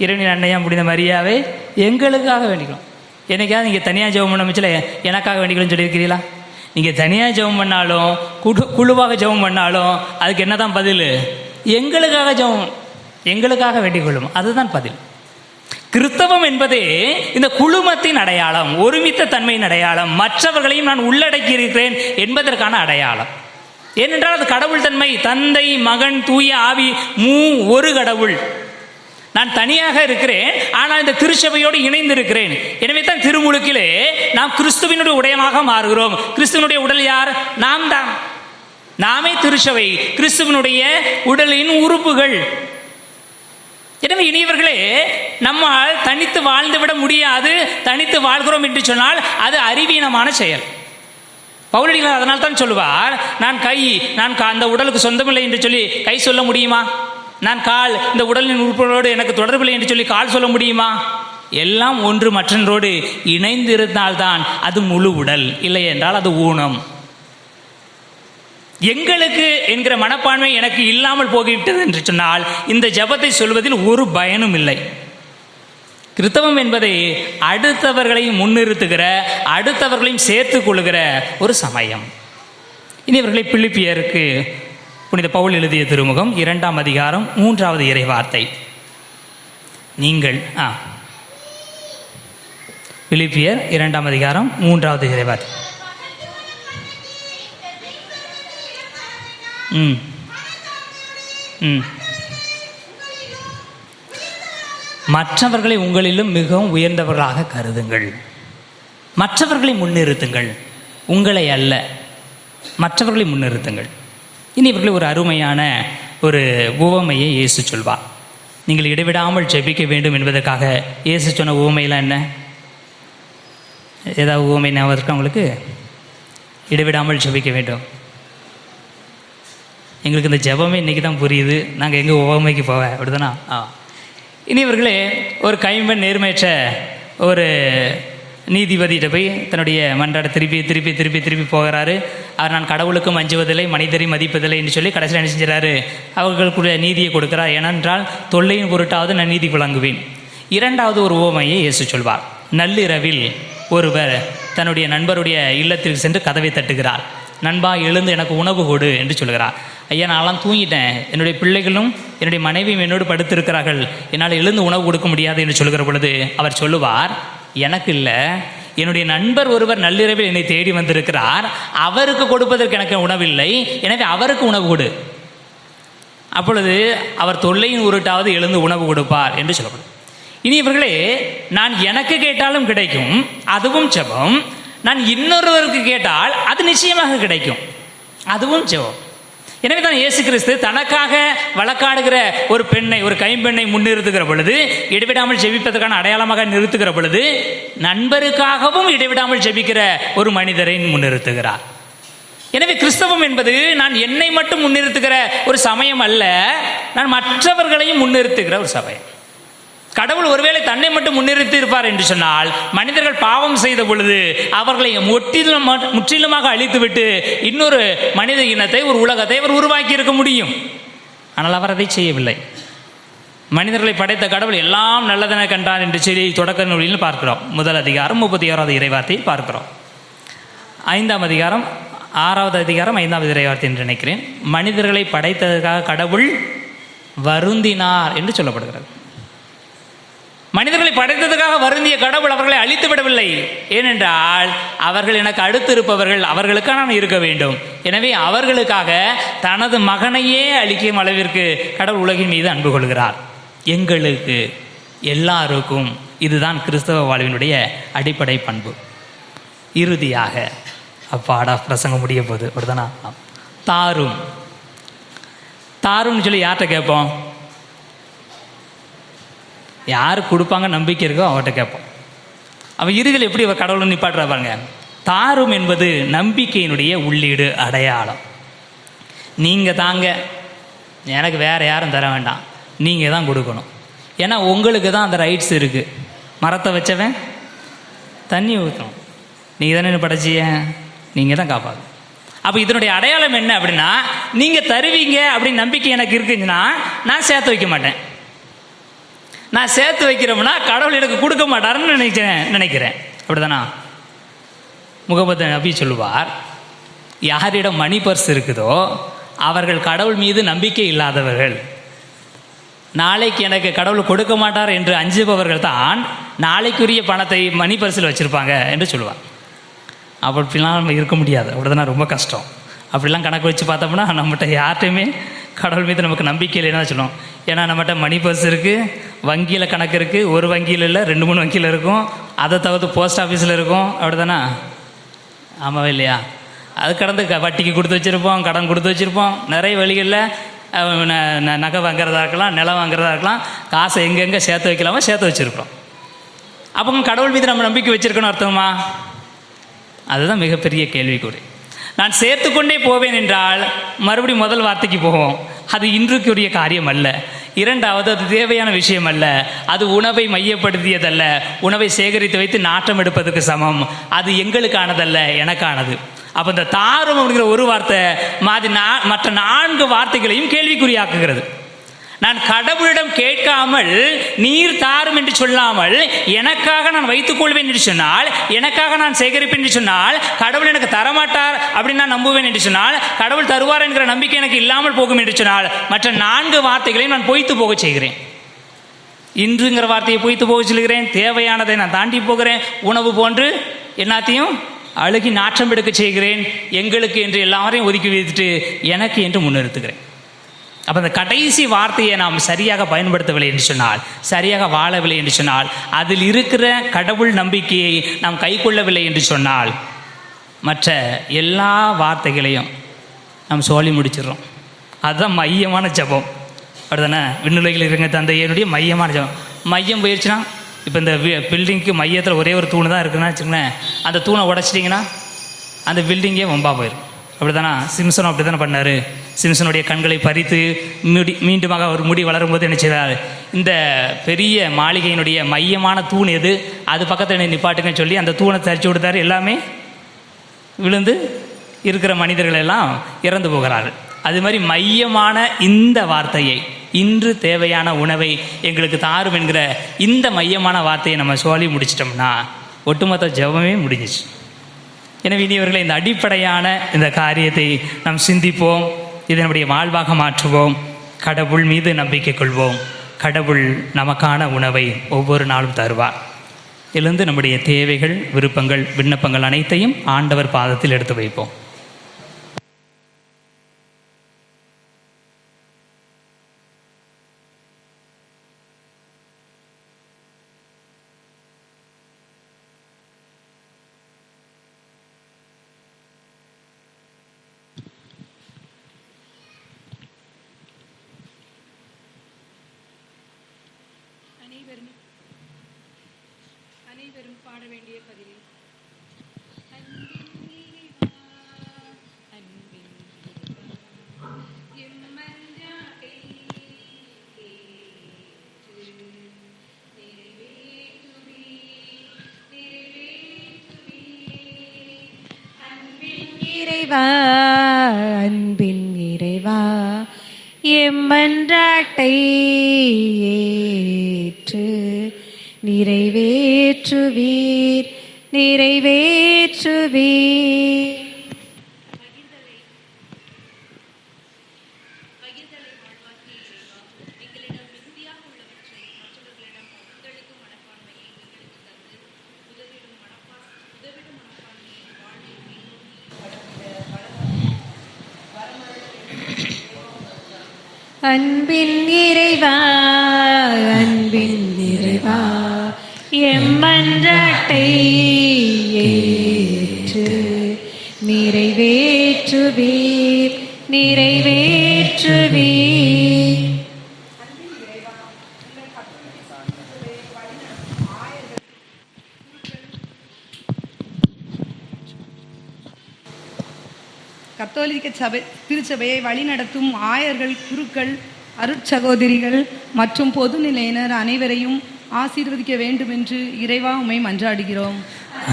இறைவனின் அன்னையா புனித மரியாவே எங்களுக்காக வேண்டிக்கணும். என்னைக்காவது நீங்கள் தனியாக ஜெபம் பண்ண மிச்சல எனக்காக வேண்டிக்கணும்னு சொல்லியிருக்கிறீங்களா? நீங்கள் தனியாக ஜெபம் பண்ணாலும் குழுவாக ஜெபம் பண்ணாலும் அதுக்கு என்ன தான் பதில்? எங்களுக்காக ஜெபம், எங்களுக்காக வேண்டிக் கொள்ளும், அதுதான் பதில். கிறிஸ்தவம் என்பதே இந்த குழுமத்தின் அடையாளம், ஒருமித்த தன்மையின் அடையாளம், மற்றவர்களையும் நான் உள்ளடக்கி இருக்கிறேன் என்பதற்கான அடையாளம். ஏனென்றால் அது கடவுள் தன்மை, தந்தை மகன் தூய ஆவி ஒரு கடவுள். நான் தனியாக இருக்கிறேன், ஆனால் இந்த திருச்சபையோடு இணைந்து இருக்கிறேன். எனவே தான் திருமுழுக்கிலே நாம் கிறிஸ்துவினுடைய உடையமாக மாறுகிறோம். கிறிஸ்துவனுடைய உடல் யார்? நாம் தான். நாமே திருச்சபை, கிறிஸ்துவனுடைய உடலின் உறுப்புகள். எனவே இனியவர்களே, நம்மால் தனித்து வாழ்ந்து விட முடியாது. தனித்து வாழ்கிறோம் என்று சொன்னால் அது அறிவீனமான செயல். பவுலடிகளார் அதனால் தான் சொல்லுவார், நான் கை, நான் அந்த உடலுக்கு சொந்தமில்லை என்று சொல்லி கை சொல்ல முடியுமா? நான் கால், இந்த உடலின் உறுப்புகளோடு எனக்கு தொடர்பில்லை என்று சொல்லி கால் சொல்ல முடியுமா? எல்லாம் ஒன்று மற்றொன்றோடு இணைந்து இருந்தால்தான் அது முழு உடல், இல்லை என்றால் அது ஊனம். எங்களுக்கு என்கிற மனப்பான்மை எனக்கு இல்லாமல் போய்விட்டது என்று சொன்னால் இந்த ஜெபத்தை சொல்வதில் ஒரு பயனும் இல்லை. கிறிஸ்தவம் என்பதை அடுத்தவர்களையும் முன்னிறுத்துகிற, அடுத்தவர்களையும் சேர்த்துக் கொள்ளுகிற ஒரு சமயம். இனி இவர்களை பிலிப்பியருக்கு புனித பவுல் எழுதிய திருமுகம் 2ஆம் அதிகாரம் 3வது இறைவார்த்தை. நீங்கள் பிலிப்பியர் 2ஆம் அதிகாரம் 3வது இறைவார்த்தை. மற்றவர்களை உங்களிலும் மிகவும் உயர்ந்தவர்களாக கருதுங்கள். மற்றவர்களை முன்னிறுத்துங்கள், உங்களை அல்ல, மற்றவர்களை முன்னிறுத்துங்கள். இனி இவர்களை ஒரு அருமையான ஒரு உவமையை இயேசு சொல்வார். நீங்கள் இடைவிடாமல் ஜெபிக்க வேண்டும் என்பதற்காக இயேசு சொன்ன உவமையெல்லாம் என்ன? ஏதாவது உவமை ஞாபகம் இருக்கா உங்களுக்கு? இடைவிடாமல் ஜெபிக்க வேண்டும். எங்களுக்கு இந்த ஜெபமே இன்றைக்கி தான் புரியுது, நாங்கள் எங்கே உவமைக்கு போவேன், அப்படிதானா? இனி இவர்களே ஒரு கைம்பெண் நேர்மையற்ற ஒரு நீதிபதியிட்ட போய் தன்னுடைய மன்றாட திருப்பி போகிறாரு. அவர் நான் கடவுளுக்கும் அஞ்சுவதில்லை, மனிதரை மதிப்பதில்லை என்று சொல்லி கடைசியில் என்ன செஞ்சாரு? அவர்களுக்குரிய நீதியை கொடுக்கிறார். ஏனென்றால் தொல்லையின் பொருட்டாவது நான் நீதி வழங்குவேன். இரண்டாவது ஒரு உவமையை இயேசு சொல்வார். நள்ளிரவில் ஒருவர் தன்னுடைய நண்பருடைய இல்லத்திற்கு சென்று கதவை தட்டுகிறார். நண்பா, எழுந்து எனக்கு உணவு கொடு என்று சொல்கிறார். ஐயா, நான்லாம் தூங்கிட்டேன், என்னுடைய பிள்ளைகளும் என்னுடைய மனைவியும் என்னோடு படுத்திருக்கிறார்கள், என்னால் எழுந்து உணவு கொடுக்க முடியாது என்று சொல்கிற பொழுது அவர் சொல்லுவார், எனக்கு இல்லை, என்னுடைய நண்பர் ஒருவர் நள்ளிரவில் என்னை தேடி வந்திருக்கிறார், அவருக்கு கொடுப்பதற்கு எனக்கு உணவில்லை, எனவே அவருக்கு உணவு கொடு. அப்பொழுது அவர் தொல்லையின் உருட்டாவது எழுந்து உணவு கொடுப்பார் என்று சொல்லப்படும். இனி இவர்களே, நான் எனக்கு கேட்டாலும் கிடைக்கும், அதுவும் ஜெபம். நான் இன்னொருவருக்கு கேட்டால் அது நிச்சயமாக கிடைக்கும், அதுவும் ஜெபம். எனவே தான் இயேசு கிறிஸ்து தனக்காக வழக்காடுகிற ஒரு பெண்ணை, ஒரு கைம்பெண்ணை முன்னிறுத்துகிற பொழுது, இடைவிடாமல் ஜெபிப்பதற்கான அடையாளமாக நிறுத்துகிற பொழுது, நண்பருக்காகவும் இடைவிடாமல் ஜெபிக்கிற ஒரு மனிதரை முன்னிறுத்துகிறார். எனவே கிறிஸ்தவம் என்பது நான் என்னை மட்டும் முன்னிறுத்துகிற ஒரு சமயம் அல்ல, நான் மற்றவர்களையும் முன்னிறுத்துகிற ஒரு சமயம். கடவுள் ஒருவேளை தன்னை மட்டும் முன்னிறுத்தி இருப்பார் என்று சொன்னால், மனிதர்கள் பாவம் செய்த பொழுது அவர்களை முற்றிலுமாக அழித்துவிட்டு இன்னொரு மனித இனத்தை, ஒரு உலகத்தை அவர் உருவாக்கி இருக்க முடியும். ஆனால் அவர் அதை செய்யவில்லை. மனிதர்களை படைத்த கடவுள் எல்லாம் நல்லதென கண்டார் என்று சொல்லி தொடக்க நூலில் பார்க்கிறோம். 1 அதிகாரம் 36வது இறைவார்த்தையில் பார்க்கிறோம். 5ஆம் அதிகாரம் 6வது அதிகாரம் 5வது இறைவார்த்தை என்று நினைக்கிறேன். மனிதர்களை படைத்ததற்காக கடவுள் வருந்தினார் என்று சொல்லப்படுகிறது. மனிதர்களை படைத்ததுக்காக வருந்திய கடவுள் அவர்களை அழித்து விடவில்லை. ஏனென்றால் அவர்கள் எனக்கு அடுத்து இருப்பவர்கள், அவர்களுக்காக நான் இருக்க வேண்டும். எனவே அவர்களுக்காக தனது மகனையே அழிக்கும் அளவிற்கு கடவுள் உலகின் மீது அன்பு கொள்கிறார். எங்களுக்கு எல்லாருக்கும் இதுதான் கிறிஸ்தவ வாழ்வினுடைய அடிப்படை பண்பு. இறுதியாக அப்பாடா பிரசங்கம் முடிய போது அப்படிதானா? தாரும்னு சொல்லி யார்கிட்ட கேட்போம்? யார் கொடுப்பாங்க நம்பிக்கை இருக்கோ அவர்கிட்ட கேட்போம். அவன் இறுதியில் எப்படி கடவுளை நிப்பாட்டுறா பாருங்க. தாரும் என்பது நம்பிக்கையினுடைய உள்ளீடு, அடையாளம். நீங்கள் தாங்க, எனக்கு வேறு யாரும் தர வேண்டாம், நீங்கள் தான் கொடுக்கணும். ஏன்னா உங்களுக்கு தான் அந்த ரைட்ஸ் இருக்குது. மரத்தை வச்சவன் தண்ணி ஊற்றணும், நீங்கள் தானே படைச்சிய, நீங்கள் தான் காப்பாற்றணும். அப்போ இதனுடைய அடையாளம் என்ன அப்படின்னா, நீங்கள் தருவீங்க அப்படின்னு நம்பிக்கை எனக்கு இருக்குதுன்னா நான் சேர்த்து வைக்க மாட்டேன். நான் சேர்த்து வைக்கிறோம்னா கடவுள் எனக்கு கொடுக்க மாட்டாருன்னு நினைக்கிறேன். அப்படிதானா? முகமது நபி சொல்லுவார், யாரிடம் மணி பர்ஸ் இருக்குதோ அவர்கள் கடவுள் மீது நம்பிக்கை இல்லாதவர்கள். நாளைக்கு எனக்கு கடவுள் கொடுக்க மாட்டார் என்று அஞ்சுபவர்கள் தான் நாளைக்குரிய பணத்தை மணி பர்ஸில் வச்சுருப்பாங்க என்று சொல்லுவார். அப்படிலாம் நம்ம இருக்க முடியாது. அப்படிதானா? ரொம்ப கஷ்டம். அப்படிலாம் கணக்கு வச்சு பார்த்தோம்னா நம்மகிட்ட யார்கிட்டையுமே கடவுள் மீது நமக்கு நம்பிக்கை இல்லைன்னா சொல்லுவோம். ஏன்னா நம்மகிட்ட மணி பர்ஸ் இருக்குது, வங்கியில் கணக்கு இருக்குது, ஒரு வங்கியில் இல்லை 2-3 வங்கியில் இருக்கும், அதை தவிர்த்து போஸ்ட் ஆஃபீஸில் இருக்கும். அப்படிதானா? ஆமாவே இல்லையா? அது கடந்து வட்டிக்கு கொடுத்து வச்சுருப்போம், கடன் கொடுத்து வச்சுருப்போம், நிறைய வழிகளில் நகை வாங்குறதா இருக்கலாம், நிலம் வாங்குறதா இருக்கலாம், காசை எங்கெங்கே சேர்த்து வைக்கலாமோ சேர்த்து வச்சுருக்கோம். அப்போ கடவுள் மீது நம்ம நம்பிக்கை வச்சுருக்கணும் அர்த்தமா? அதுதான் மிகப்பெரிய கேள்விக்குறி. நான் சேர்த்து கொண்டே போவேன் என்றால் மறுபடியும் முதல் வார்த்தைக்கு போவோம். அது இன்றுக்குரிய காரியம் அல்ல. இரண்டாவது, அது தேவையான விஷயம் அல்ல. அது உணவை மையப்படுத்தியதல்ல, உணவை சேகரித்து வைத்து நாட்டம் எடுப்பதற்கு சமம். அது எங்களுக்கானதல்ல, எனக்கானது. அப்போ இந்த தாரும் அப்படிங்கிற ஒரு வார்த்தை மற்ற 4 வார்த்தைகளையும் கேள்விக்குறியாக்குகிறது. நான் கடவுளிடம் கேட்காமல் நீர் தாரும் என்று சொல்லாமல் எனக்காக நான் வைத்துக் கொள்வேன் என்று சொன்னால், எனக்காக நான் சேகரிப்பேன் என்று சொன்னால், கடவுள் எனக்கு தரமாட்டார் அப்படின்னு நான் நம்புவேன் என்று சொன்னால், கடவுள் தருவார் என்கிற நம்பிக்கை எனக்கு இல்லாமல் போகும் என்று சொன்னால், மற்ற 4 வார்த்தைகளையும் நான் பொய்த்து போக செய்கிறேன். இன்றுங்கிற வார்த்தையை பொய்த்து போக சொல்கிறேன், தேவையானதை நான் தாண்டி போகிறேன், உணவு போன்று எல்லாத்தையும் அழுகி நாற்றம் எடுக்க செய்கிறேன், எங்களுக்கு என்று எல்லாரையும் ஒதுக்கி வைத்துட்டு எனக்கு என்று முன்னிறுத்துகிறேன். அப்போ அந்த கடைசி வார்த்தையை நாம் சரியாக பயன்படுத்தவில்லை என்று சொன்னால், சரியாக வாழவில்லை என்று சொன்னால், அதில் இருக்கிற கடவுள் நம்பிக்கையை நாம் கைக்கொள்ளவில்லை என்று சொன்னால், மற்ற எல்லா வார்த்தைகளையும் நாம் சொல்லி முடிச்சிடுறோம். அதுதான் மையமான ஜபம். அப்படிதானே? விண்ணுலகில் இருங்க தந்தையனுடைய மையமான ஜபம். மையம் போயிடுச்சுன்னா, இப்போ இந்த பில்டிங்க்கு மையத்தில் ஒரே ஒரு தூண் தான் இருக்குன்னா வச்சுங்களேன், அந்த தூணை உடச்சிட்டிங்கன்னா அந்த பில்டிங்கே வம்பா போயிடும். அப்படி தானே? சிம்சனும் அப்படி தானே பண்ணார். சிம்சனுடைய கண்களை பறித்து மீண்டுமாக ஒரு முடி வளரும்போது என்ன செய்தார்? இந்த பெரிய மாளிகையினுடைய மையமான தூண் எது, அது பக்கத்தில் நிப்பாட்டுங்கன்னு சொல்லி அந்த தூணை தரிச்சு கொடுத்தாரு. எல்லாமே விழுந்து இருக்கிற மனிதர்கள் எல்லாம் இறந்து போகிறார்கள். அது மாதிரி மையமான இந்த வார்த்தையை, இன்று தேவையான உணவை எங்களுக்கு தாரும் என்கிற இந்த மையமான வார்த்தையை நம்ம சொல்லி முடிச்சிட்டோம்னா ஒட்டுமொத்த ஜெபமே முடிஞ்சிச்சு. எனவே இனியவர்களை, இந்த அடிப்படையான இந்த காரியத்தை நாம் சிந்திப்போம், இதை நம்முடைய வாழ்வாக மாற்றுவோம், கடவுள் மீது நம்பிக்கை கொள்வோம். கடவுள் நமக்கான உணவை ஒவ்வொரு நாளும் தருவார். இதிலிருந்து நம்முடைய தேவைகள், விருப்பங்கள், விண்ணப்பங்கள் அனைத்தையும் ஆண்டவர் பாதத்தில் எடுத்து வைப்போம். அனைவரும் பாட வேண்டிய பதிவு. இறைவா, அன்பின் இறைவா, எம்மன்றாட்டை ஏற்று நிறைவேற்றுவீர், நிறைவேற்றுவீர். அன்பின் இறைவா, அன்பின் இறைவா, எம்மன்றாட்டை ஏற்று நிறைவேற்றுவீர், நிறைவேற்றுவீர். கத்தோலிக்க சபை திருச்சபையை வழிநடத்தும் ஆயர்கள், குருக்கள், அருட்சகோதரிகள் மற்றும் பொதுநிலையினர் அனைவரையும் ஆசீர்வதிக்க வேண்டும் என்று இறைவா உம்மை மன்றாடுகிறோம்.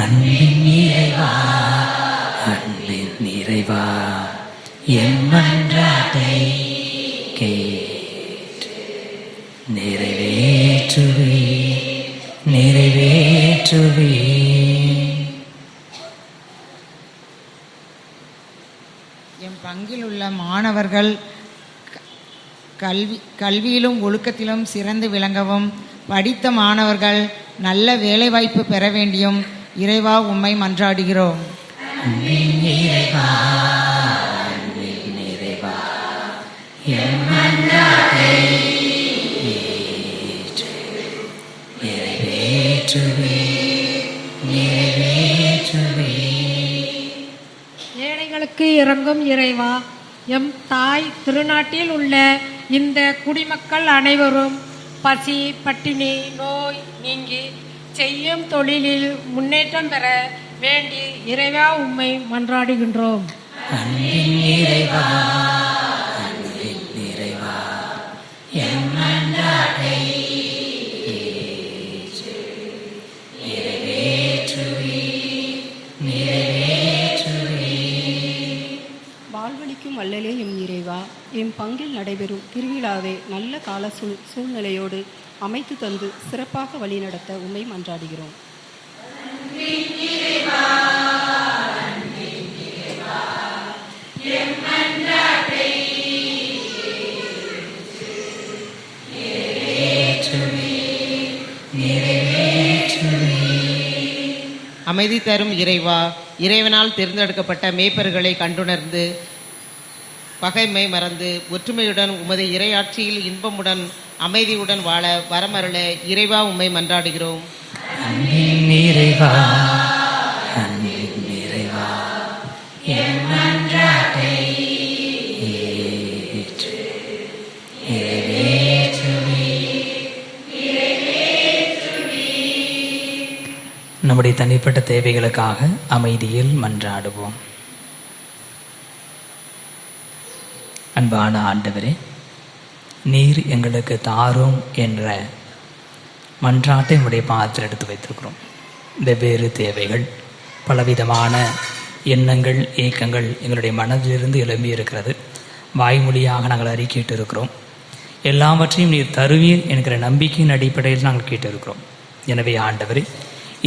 அன்பின் இறைவா, அன்பின் இறைவா, என் மன்றாட்டை கேட்டு நிறைவேற்றுவீர், நிறைவேற்றுவீர். என் பங்கில் உள்ள மாணவர்கள் கல்வியிலும் ஒழுக்கத்திலும் சிறந்து விளங்கவும், படித்த மாணவர்கள் நல்ல வேலைவாய்ப்பு பெற வேண்டியும் இறைவா உம்மை மன்றாடுகிறோம். இறைவா, இறைவா, என் மன்றாட்டை ஏற்று நிறைவேற்றுவீர், நிறைவேற்றுவீர். ஏழைகளுக்கு இறங்கும் இறைவா, எம் தாய் திருநாட்டில் உள்ள இந்த குடிமக்கள் அனைவரும் பசி, பட்டினி, நோய் நீங்கி செய்யும் தொழிலில் முன்னேற்றம் பெற வேண்டி இறைவா உம்மை மன்றாடுகின்றோம். அன்பின் இறைவா, அன்பின் இறைவா, என் மன்றாட்டை ஏற்று நிறைவேற்றுவீர், நிறைவேற்றுவீர். வாழ்வளிக்கும் வள்ளலே எம் இறைவா, எம் பங்கில் நடைபெறும் திருவிழாவை நல்ல கால சூழ்நிலையோடு அமைத்து தந்து சிறப்பாக வழிநடத்த உம்மை மன்றாடுகிறோம். அமைதி தரும் இறைவா, இறைவனால் தேர்ந்தெடுக்கப்பட்ட மேய்ப்பர்களை கண்டுணர்ந்து பகைமை மறந்து ஒற்றுமையுடன் உமது இறையாட்சியில் இன்பமுடன் அமைதியுடன் வாழ வரமருள இறைவா உம்மை மன்றாடுகிறோம். நிறைவா நிறைவா என் மன்றாட்டை ஏற்று நம்முடைய தனிப்பட்ட தேவைகளுக்காக அமைதியில் மன்றாடுவோம். அன்பான ஆண்டவரே, நீர் எங்களுக்கு தாரும் என்ற மன்றாட்டை நம்முடைய பாதத்தில் எடுத்து வைத்திருக்கிறோம். வெவ்வேறு தேவைகள், பலவிதமான எண்ணங்கள், ஏக்கங்கள் எங்களுடைய மனதிலிருந்து எழும்பி இருக்கிறது. வாய்மொழியாக நாங்கள் அறிக்கையிட்டு இருக்கிறோம். எல்லாவற்றையும் நீர் தருவீர் என்கிற நம்பிக்கையின் அடிப்படையில் நாங்கள் கேட்டிருக்கிறோம். எனவே ஆண்டவரே,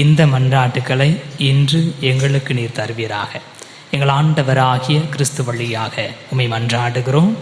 இந்த மன்றாட்டுக்களை இன்று எங்களுக்கு நீர் தருவீராக. எங்கள் ஆண்டவராகிய கிறிஸ்து வழியாக உம்மை மன்றாடுகிறோம்.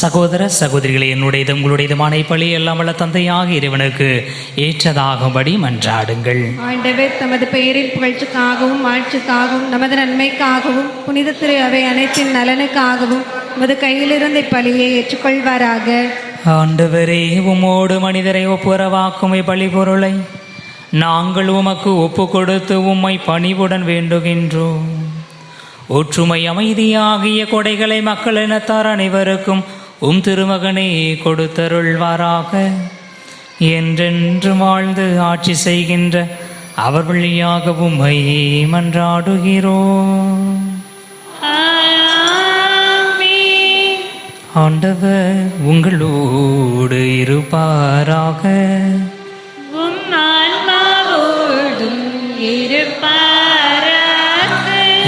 சகோதர சகோதரிகளை, என்னுடையது உங்களுடையதுமான இப்பலி எல்லாம் வல்ல தந்தையாக இறைவனுக்கு ஏற்றதாகும்படி மன்றாடுங்கள். ஆண்டவர் தமது பெயரில் புகழ்ச்சிக்காகவும் வாழ்ச்சிக்காகவும் நமது நன்மைக்காகவும் புனித திரு அவை அனைத்தின் நலனுக்காகவும் உமது கையிலிருந்து இப்பலியை ஏற்றுக்கொள்வாராக. ஆண்டவரே, உம்மோடு மனிதரை ஒப்புரவாக்கும் இப்பலி பொருளை நாங்கள் உமக்கு ஒப்பு கொடுத்து உம்மை பணிவுடன் வேண்டுகின்றோம். ஒற்றுமை அமைதியாகிய கொடைகளை மக்கள் இனத்தார் அனைவருக்கும் திருமகனே கொடுத்தருள்வாராக. என்றென்று வாழ்ந்து ஆட்சி செய்கின்ற அவர் வழியாக உம்மை மன்றாடுகிறோம். ஆண்டவர் உங்களோடு இருப்பாராக.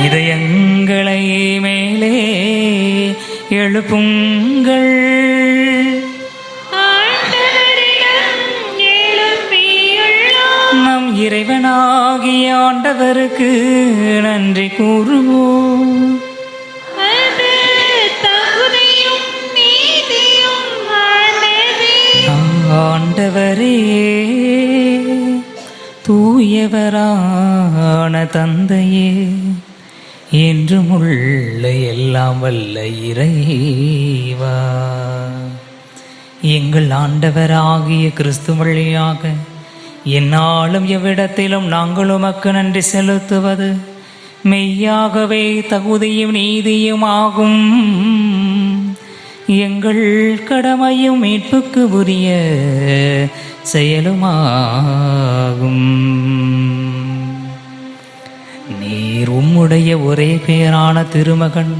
இதயங்களை மேலே எழுப்புங்கள். நம் இறைவனாகிய ஆண்டவருக்கு நன்றி கூறுவோம். ஆண்டவரே, தூயவரான தந்தையே, என்றும் உள்ள எல்லாம் வல்ல இறைவா, எங்கள் ஆண்டவராகிய கிறிஸ்து வழியாக எந்நாளும் எவ்விடத்திலும் நாங்கள் உமக்கு நன்றி செலுத்துவது மெய்யாகவே தகுதியும் நீதியுமாகும். எங்கள் கடமையும் மீட்புக்கு உரிய செயலுமாகும். நீர் உம்முடைய ஒரே பேரான திருமகன்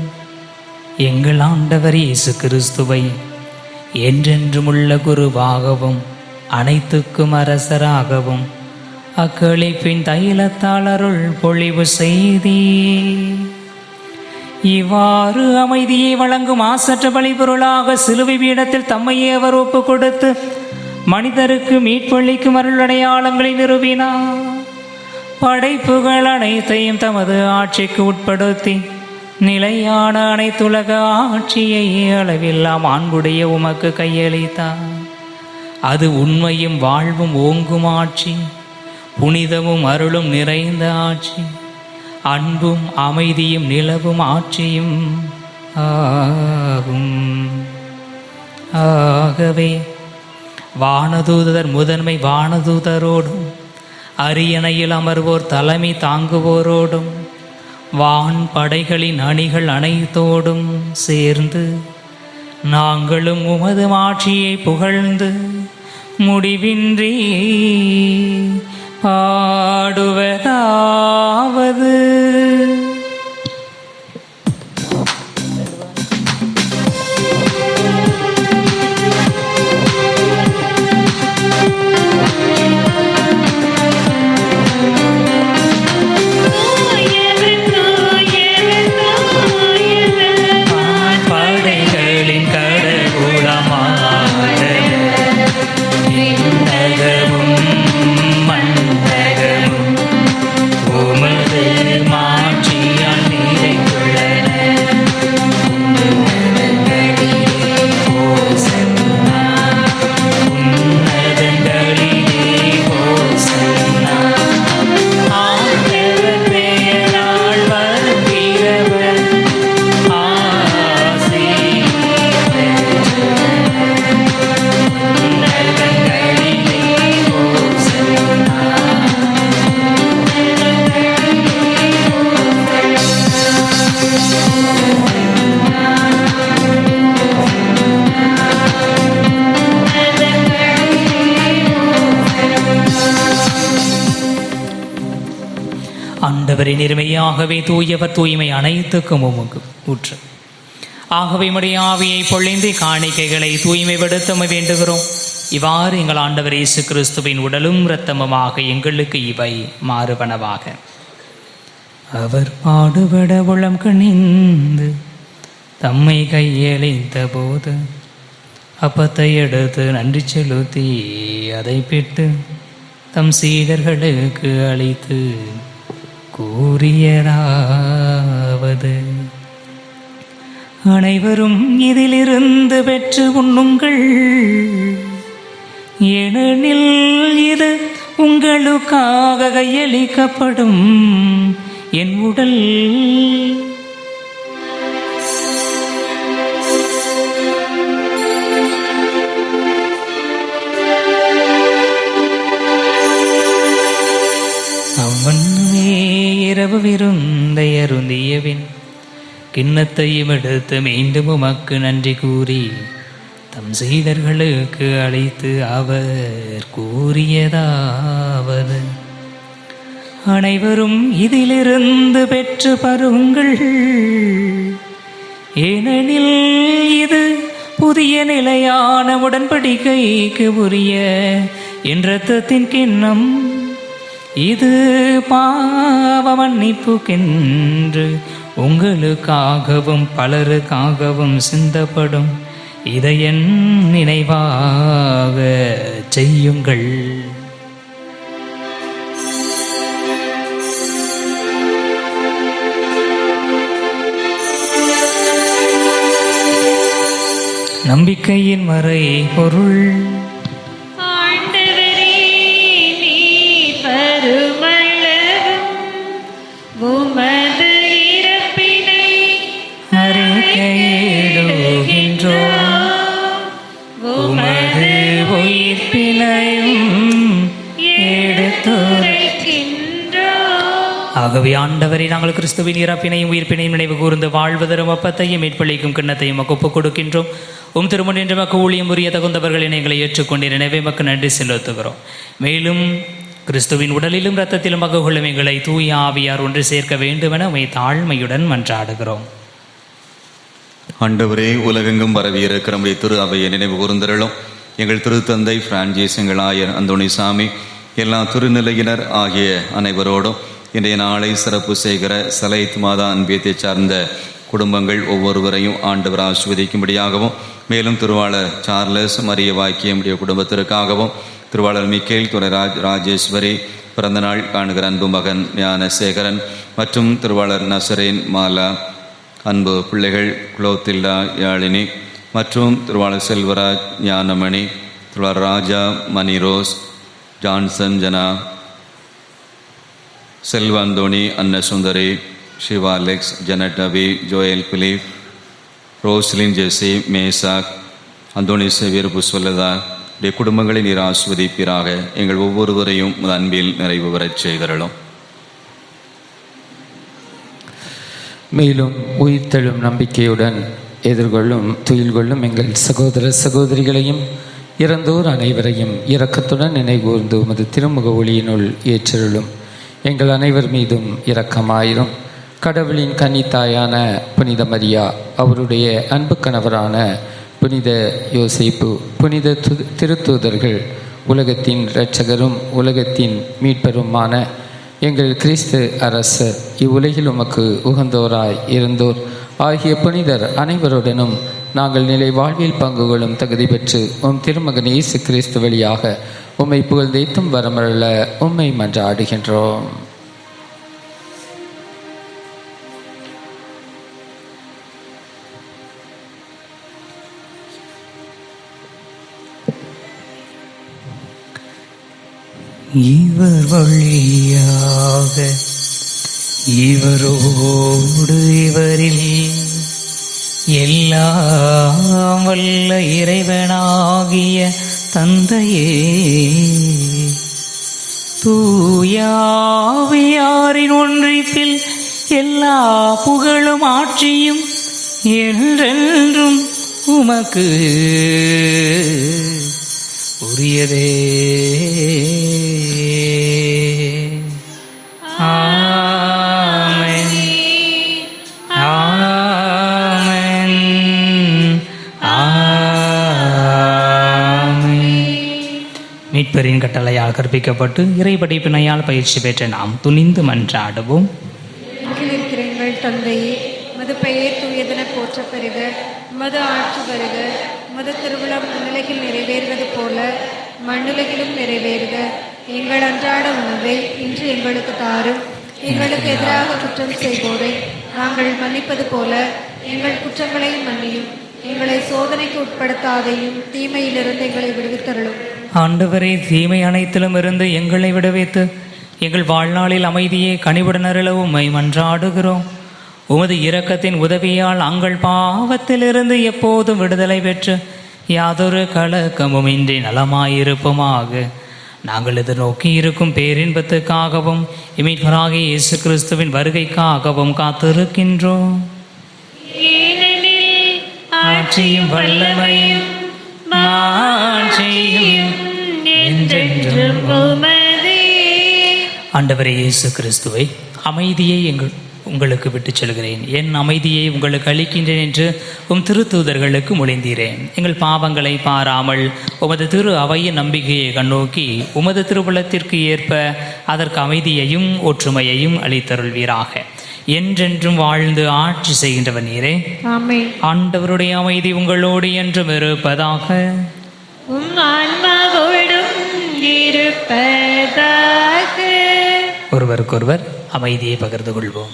எங்கள் ஆண்டவர் இயேசு கிறிஸ்துவை என்றென்றுமுள்ள குருவாகவும் அனைத்துக்கும் அரசராகவும் அக்களிப்பின் தைலத்தால் அருள் பொழிவு செய்தீ. இவ்வாறு அமைதியை வழங்கும் ஆசற்ற பலிபொருளாக சிலுவை பீடத்தில் தம்மையே அவர் ஒப்பு கொடுத்து மனிதருக்கு மீட்பளிக்கும் அருளடையாளங்களை நிறுவினார். படைப்புகள் அனைத்தையும் தமது ஆட்சிக்கு உட்படுத்தி நிலையான அனைத்துலக ஆட்சியை அளவில்லா மாண்புடைய உமக்கு கையளித்தார். அது உண்மையும் வாழ்வும் ஓங்கும் ஆட்சி, புனிதமும் அருளும் நிறைந்த ஆட்சி, அன்பும் அமைதியும் நிலவும் ஆட்சியும் ஆகும். ஆகவே வானதூதர் முதன்மை வானதூதரோடும் அரியணையில் அமர்வோர் தலைமை தாங்குவோரோடும் வான் படைகளின் அணிகள் அனைத்தோடும் சேர்ந்து நாங்களும் உமது ஆட்சியை புகழ்ந்து முடிவின்றி பாடுவதாவது. ஆண்டவரை நேர்மையாகவே தூயவர், தூய்மை அனைத்துக்கும் ஊற்று. ஆகவே உம்முடைய ஆவியை பொழிந்து காணிக்கைகளை தூய்மைப்படுத்த வேண்டுகிறோம். இவ்வாறு எங்கள் ஆண்டவர் இயேசு கிறிஸ்துவின் உடலும் இரத்தமுமாக எங்களுக்கு இவை மாறுபனவாக. அவர் பாடுபட உளம் கனிந்து தம்மை கையளித்த போது அப்பத்தை எடுத்து நன்றி செலுத்தி அதை பெற்று தம் சீடர்களுக்கு அளித்து கூறியதாவது: அனைவரும் இதிலிருந்து பெற்று உண்ணுங்கள், ஏனெனில் இது உங்களுக்காக கையளிக்கப்படும் என் உடல். அவ்வண்ணமே இரவு விருந்தை அருந்தியபின் கிண்ணத்தையும் எடுத்து மீண்டும் உமக்கு நன்றி கூறி தம் சீடர்களுக்கு அழைத்து அவர் கூறியதாவது: அனைவரும் இதிலிருந்து பெற்று பருங்கள், ஏனெனில் இது புதிய நிலையான உடன்படிக்கைக்கு உரிய என் இரத்தத்தின் கிண்ணம். இது பாவ மன்னிப்புக்கென்று உங்களுக்காகவும் பலருக்காகவும் சிந்தப்படும். இதை என் நினைவாக செய்யுங்கள். நம்பிக்கையின் மறை பொருள்: ஆகவே ஆண்டவரை நாங்கள் கிறிஸ்துவின் இறப்பினையும் உயிர்ப்பினையும் நினைவு கூர்ந்து வாழ்வதரும் அப்பத்தையும் மீட்பளிக்கும் கிண்ணத்தையும் மக்கு ஒப்புக் கொடுக்கின்றோம். திருமண் என்ற மக்கு ஊழியம் புரிய தகுந்தவர்களின் எங்களை ஏற்றுக்கொண்டிருந்த எனவே மக்கு நன்றி செலுத்துகிறோம். மேலும் கிறிஸ்துவின் உடலிலும் இரத்தத்திலும் மக்கு கொள்ளும் எங்களை தூய ஆவியார் ஒன்று சேர்க்க வேண்டுமென உமை தாழ்மையுடன் மன்றாடுகிறோம். ஆண்டவரே, உலகெங்கும் பரவியிருக்கிற நம்முடைய திரு அவையை நினைவு கூர்ந்தருளும். எங்கள் திருத்தந்தை பிரான்சிஸ், எங்கள் ஆயர் அந்தோணிசாமி, எல்லா திருநிலையினர் ஆகிய அனைவரோடும் இன்றைய நாளை சிறப்பு செய்கிற சலைத் மாதா அன்பியத்தை சார்ந்த குடும்பங்கள் ஒவ்வொருவரையும் ஆண்டவர் ஆசிர்வதிக்கும்படியாகவும், மேலும் திருவாளர் சார்லஸ் மரிய வாக்கியமுடைய குடும்பத்திற்காகவும், திருவாளர் மிக்கேல் துரைராஜ் ராஜேஸ்வரி பிறந்தநாள் காணுகிற அன்பு மகன் ஞானசேகரன் மற்றும் திருவாளர் நசரேன் மாலா அன்பு பிள்ளைகள் குலோத்தில்லா யாழினி மற்றும் திருவாளர் செல்வராஜ் ஞானமணி, திருவாளர் Raja Manirose, Johnson Jana, Selvanthoni, Annasundari, Siva Alex, Janet Abi, Joel Philip, Roslin Jessie, Meshach, Anthony Xavier, Pushvalatha குடும்பங்களை நீர் ஆஸ்வதிப்பீராக. எங்கள் ஒவ்வொருவரையும் அன்பில் நிறைவு பெறச் செய்தருளும். மேலும் உயிர்த்தெழும் நம்பிக்கையுடன் எதிர்கொள்ளும் துயில் கொள்ளும் எங்கள் சகோதர சகோதரிகளையும் இறந்தோர் அனைவரையும் இரக்கத்துடன் நினைகூர்ந்து உமது திருமுக ஒளியினுள் ஏற்றருளும். எங்கள் அனைவர் மீதும் இரக்கமாயிரும். கடவுளின் கன்னித்தாயான புனித மரியா, அவருடைய அன்பு கணவரான புனித யோசேப்பு, புனித திருத்தூதர்கள், உலகத்தின் இரட்சகரும் உலகத்தின் மீட்பருமான எங்கள் கிறிஸ்து அரசர், இவ்வுலகில் உமக்கு உகந்தோராய் இருந்தோர் ஆகிய புனிதர் அனைவருடனும் நாங்கள் நிலை வாழ்வில் பங்கு கொள்ளும் தகுதி பெற்று திருமகன் இயேசு கிறிஸ்து வழியாக உம்மை புகழ்ந்தேத்தும் வரமருள உம்மை மன்றாடுகின்றோம். இவர் வழியாக இவரோடு இவரில் எல்லாம் வல்ல இறைவனாகிய தந்தையே, தூயாவியாரின் ஒன்றிப்பில் எல்லா புகழும் ஆட்சியும் என்றென்றும் உமக்கு உரியதே. ஆமென், ஆமென், ஆமென். மீட்பரின் கட்டளையால் கற்பிக்கப்பட்டு இறைபடைப்பினையால் பயிற்சி பெற்ற நாம் துணிந்து மன்றாடுவோம். இருக்கிற எங்கள் தந்தையே, மது பெயர் தூயதென போற்ற பெறுக, மது ஆட்சி வருக, மது திருவிழம் நிலையில் நிறைவேறுவது போல மண்ணுலகிலும் நிறைவேறுக. எங்கள் அன்றாட உணவை இன்று எங்களுக்கு தாரும். எங்களுக்கு எதிராக குற்றம் செய்வோரை நாங்கள் மன்னிப்பது போல எங்கள் குற்றங்களை மன்னியும். எங்களை சோதனைக்கு உட்படுத்தாதையும் தீமையிலிருந்து எங்களை விடுவித்தருளும். ஆண்டவரே, தீமை அனைத்திலும் இருந்து எங்களை விடுவித்து எங்கள் வாழ்நாளில் அமைதியை கனிவுடனருள உம்மை மன்றாடுகிறோம். உமது இரக்கத்தின் உதவியால் நாங்கள் பாவத்திலிருந்து எப்போதும் விடுதலை பெற்று யாதொரு கலக்கமும் இன்றி நலமாயிருப்போமாக. நாங்கள் எதிர்நோக்கி இருக்கும் பேரின்பத்துக்காகவும் மீட்பராகிய இயேசு கிறிஸ்துவின் வருகைக்காகவும் காத்திருக்கின்றோம். ஆட்சியும் வல்லமையும் மாட்சியும் என்றென்றும் உமதே. ஆண்டவரே இயேசு கிறிஸ்துவை, அமைதியை உங்களுக்கு விட்டு செல்கிறேன், என் அமைதியை உங்களுக்கு அளிக்கின்றேன் என்று திருத்தூதர்களுக்கு மொழிந்தீரேன். எங்கள் பாவங்களை பாராமல் உமது திரு அவையின் நம்பிக்கையை கண்ணோக்கி உமது திருவுளத்திற்கு ஏற்ப அதற்கு அமைதியையும் ஒற்றுமையையும் அளித்தருள்வீராக. என்றென்றும் வாழ்ந்து ஆட்சி செய்கின்றவர் நீரே. ஆமென். ஆண்டவருடைய அமைதி உங்களோடு என்றும் இருப்பதாக. ஒருவருக்கொருவர் அமைதியை பகிர்ந்து கொள்வோம்.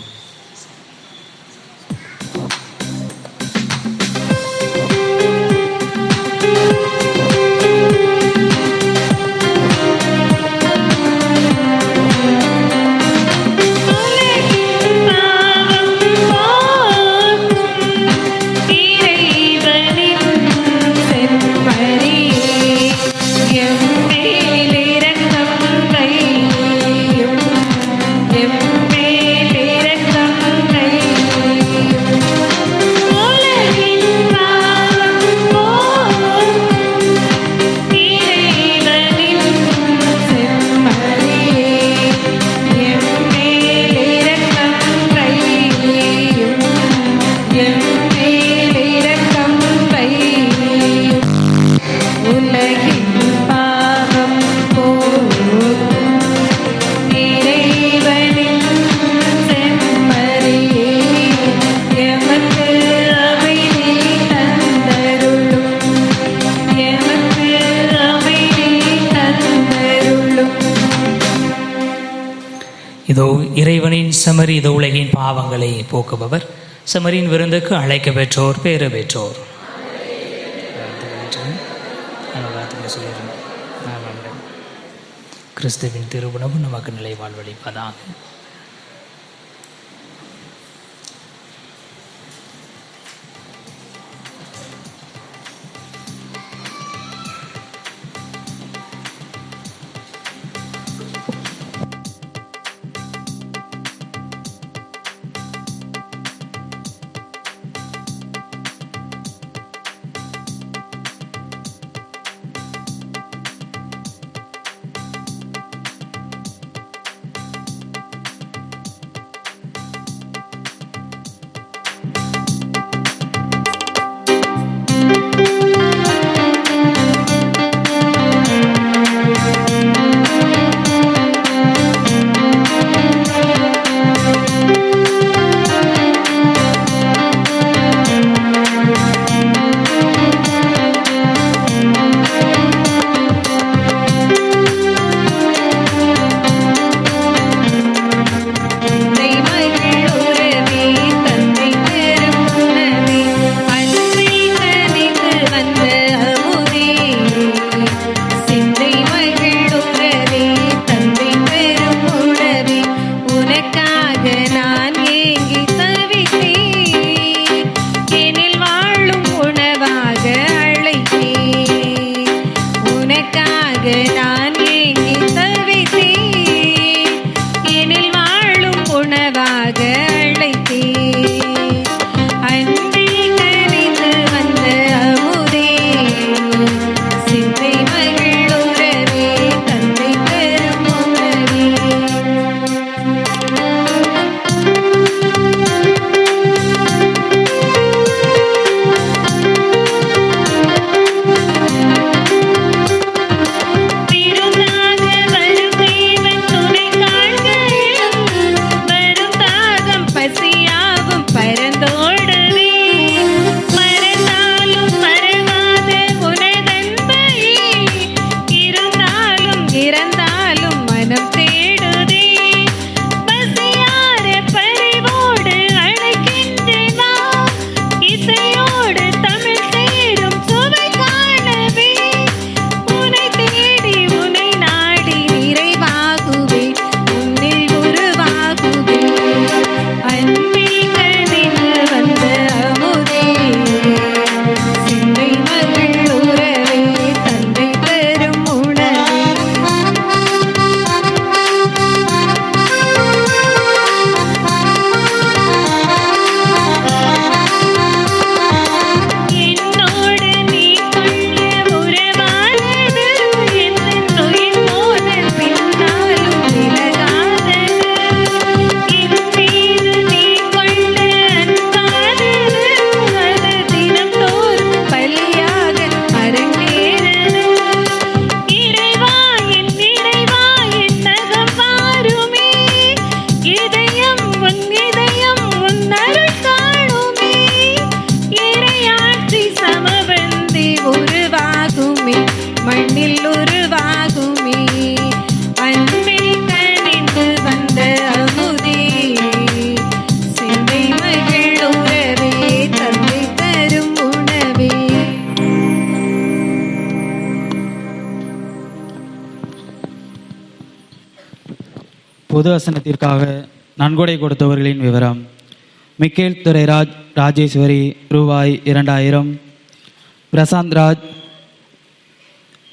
எம்மேல் இதோ இறைவனின் செமரி, இதோ உலகின் பாவங்களை போக்குபவர். செமரின் விருந்துக்கு அழைக்க பெற்றோர், பேறு பெற்றோர். கிறிஸ்துவின் திருவுணவு நமக்கு நிலை வாழ்வளிப்பதாக. பொது வசனத்திற்காக நன்கொடை கொடுத்தவர்களின் விவரம்: மிக்கேல் துரைராஜ் ராஜேஸ்வரி ரூபாய் 2000, பிரசாந்த் ராஜ்,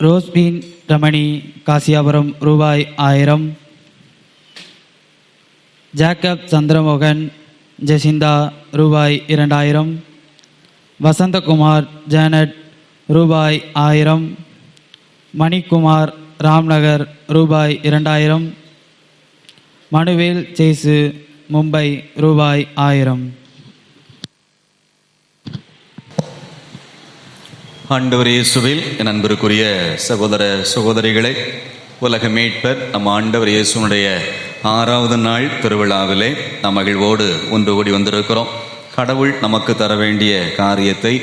ரோஸ்பீன் ரமணி காசியாபுரம் ரூபாய் 1000, ஜேக்கப் சந்திரமோகன் ஜெசிந்தா ரூபாய் 2000, வசந்தகுமார் ஜானட் ரூபாய் 1000, மணிக்குமார் ராம்நகர் ரூபாய் 2000, மனுவேல் சேசு மும்பை ரூபாய் 1000. ஆண்டவர் இயேசுவில் என் அன்பிற்குரிய சகோதர சகோதரிகளை, உலக மீட்பர் நம் ஆண்டவர் இயேசுனுடைய 6வது நாள் திருவிழாவிலே நாம் மகிழ்வோடு ஒன்று கூடி வந்திருக்கிறோம். கடவுள் நமக்கு தர வேண்டிய காரியத்தை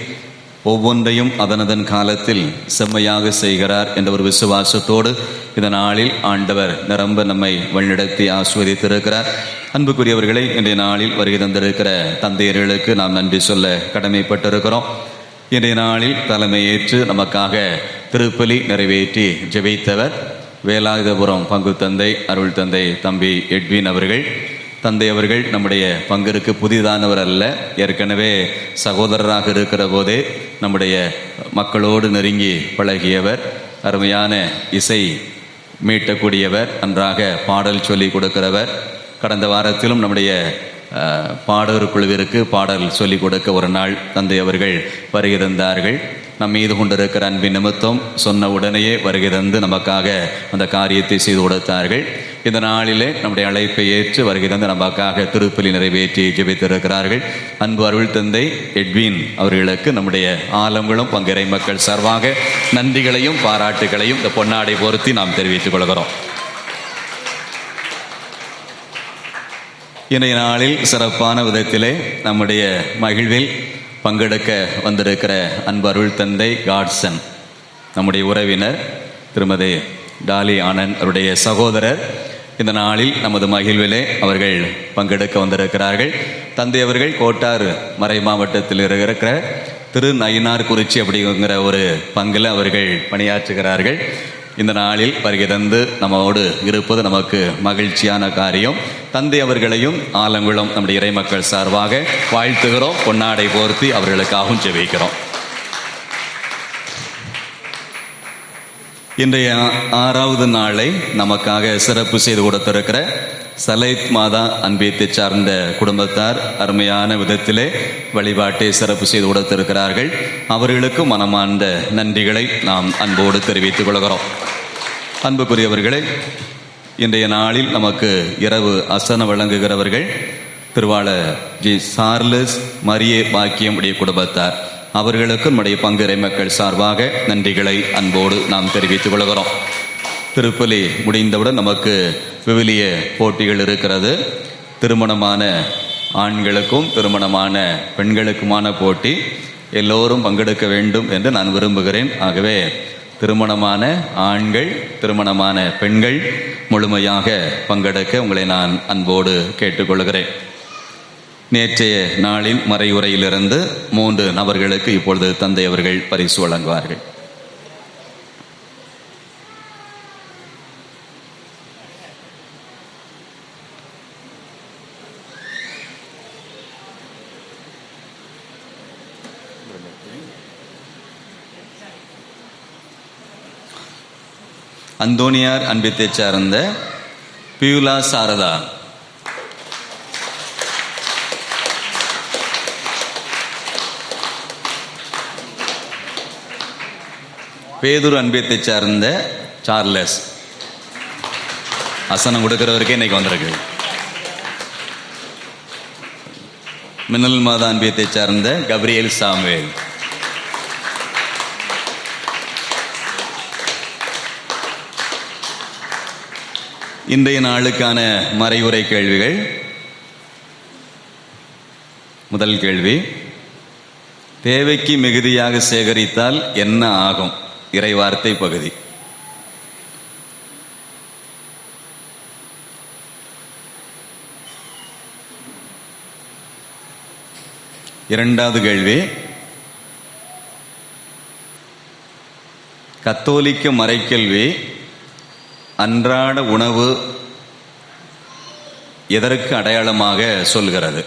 ஒவ்வொன்றையும் அதனதன் காலத்தில் செம்மையாக செய்கிறார் என்ற ஒரு விசுவாசத்தோடு இந்த நாளில் ஆண்டவர் நிரம்ப நம்மை வழிநடத்தி ஆஸ்வதித்திருக்கிறார். அன்புக்குரியவர்களை, இன்றைய நாளில் வருகை தந்திருக்கிற தந்தையர்களுக்கு நாம் நன்றி சொல்ல கடமைப்பட்டிருக்கிறோம். இன்றைய நாளில் தலைமையேற்று நமக்காக திருப்பலி நிறைவேற்றி ஜெபித்தவர் வேலாயுதபுரம் பங்கு தந்தை அருள் தந்தை தம்பி எட்வின் அவர்கள். தந்தை அவர்கள் நம்முடைய பங்கிற்கு புதிதானவர் அல்ல, ஏற்கனவே சகோதரராக இருக்கிற போதே நம்முடைய மக்களோடு நெருங்கி பழகியவர், அருமையான இசை மீட்டக்கூடியவர், நன்றாக பாடல் சொல்லி கொடுக்கிறவர். கடந்த வாரத்திலும் நம்முடைய பாடகர் குழுவிற்கு பாடல் சொல்லிக் கொடுக்க ஒரு நாள் தந்தை அவர்கள் வருகை தந்தார்கள். நம் மீது கொண்டிருக்கிற அன்பின் நிமித்தம் சொன்ன உடனேயே வருகை தந்து நமக்காக அந்த காரியத்தை செய்து கொடுத்தார்கள். இந்த நாளிலே நம்முடைய அழைப்பை ஏற்று வருகை தந்து நமக்காக திருப்பலி நிறைவேற்றி ஜெபித்திருக்கிறார்கள். அன்பு அருள் தந்தை எட்வின் அவர்களுக்கு நம்முடைய ஆலங்குளம் பங்கிறை மக்கள் சார்பாக நன்றிகளையும் பாராட்டுகளையும் இந்த பொன்னாடை பொருத்தி நாம் தெரிவித்துக் கொள்கிறோம். இன்றைய நாளில் சிறப்பான விதத்திலே நம்முடைய மகிழ்வில் பங்கெடுக்க வந்திருக்கிற அன்பு அருள் தந்தை காட்சன், நம்முடைய உறவினர் திருமதி டாலி ஆனந்த் அவருடைய சகோதரர், இந்த நாளில் நமது மகிழ்விலே அவர்கள் பங்கெடுக்க வந்திருக்கிறார்கள். தந்தை அவர்கள் கோட்டார் மறை மாவட்டத்தில் இருக்கிற திரு நயினார் குறிச்சி அப்படிங்கிற ஒரு பங்கில் அவர்கள் பணியாற்றுகிறார்கள். இந்த நாளில் வருகை தந்து நம்மோடு இருப்பது நமக்கு மகிழ்ச்சியான காரியம். தந்தை அவர்களையும் ஆலங்குளம் நம்முடைய இறைமக்கள் சார்பாக வாழ்த்துகிறோம், பொன்னாடை போர்த்தி அவர்களுக்காகவும் ஜெபிக்கிறோம். இன்றைய 6வது நாளை நமக்காக சிறப்பு செய்து கொடுத்திருக்கிற சலைத் மாதா அன்பியத்தை சார்ந்த குடும்பத்தார் அருமையான விதத்திலே வழிபாட்டை சிறப்பு செய்து கொடுத்திருக்கிறார்கள். அவர்களுக்கு மனமார்ந்த நன்றிகளை நாம் அன்போடு தெரிவித்துக் கொள்கிறோம். அன்புக்குரியவர்களே, இன்றைய நாளில் நமக்கு இரவு அசன வழங்குகிறவர்கள் திருவாளர் ஜி சார்லஸ் மரியே பாக்கியம் உடைய குடும்பத்தார். அவர்களுக்கு நம்முடைய பங்கிறை மக்கள் சார்பாக நன்றிகளை அன்போடு நாம் தெரிவித்துக் கொள்கிறோம். திருப்பலி முடிந்தவுடன் நமக்கு விவிலிய போட்டிகள் இருக்கிறது. திருமணமான ஆண்களுக்கும் திருமணமான பெண்களுக்குமான போட்டி. எல்லோரும் பங்கெடுக்க வேண்டும் என்று நான் விரும்புகிறேன். ஆகவே திருமணமான ஆண்கள் திருமணமான பெண்கள் முழுமையாக பங்கெடுக்க உங்களை நான் அன்போடு கேட்டுக்கொள்கிறேன். நேற்றைய நாளின் மறையுரையிலிருந்து 3 நபர்களுக்கு இப்பொழுது தந்தை அவர்கள் பரிசு வழங்குவார்கள். அந்தோனியார் அன்பியத்தை சார்ந்த பியூலா சாரதா, பேதுரு அன்பியத்தை சார்ந்த சார்லஸ். அசனம் கொடுக்கிறவருக்கே இன்னைக்கு வந்திருக்கு. மின்னல் மாதா அன்பியத்தை சார்ந்த கப்ரியேல் சாமுவேல். இன்றைய நாளுக்கான மறைவுரை கேள்விகள். முதல் கேள்வி, தேவைக்கு மிகுதியாக சேகரித்தால் என்ன ஆகும்? இறைவார்த்தை பகுதி. இரண்டாவது கேள்வி, கத்தோலிக்க மறைக்கல்வி அன்றாட உணவு எதற்கு அடையாளமாக சொல்கிறது?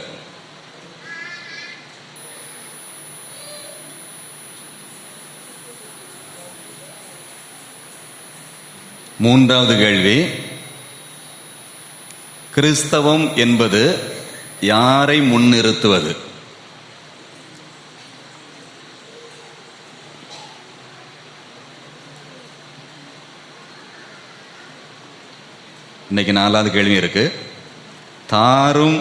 மூன்றாவது கேள்வி, கிறிஸ்தவம் என்பது யாரை முன்னிறுத்துவது? இன்னைக்கு 4வது கேள்வி இருக்கு. தாரும்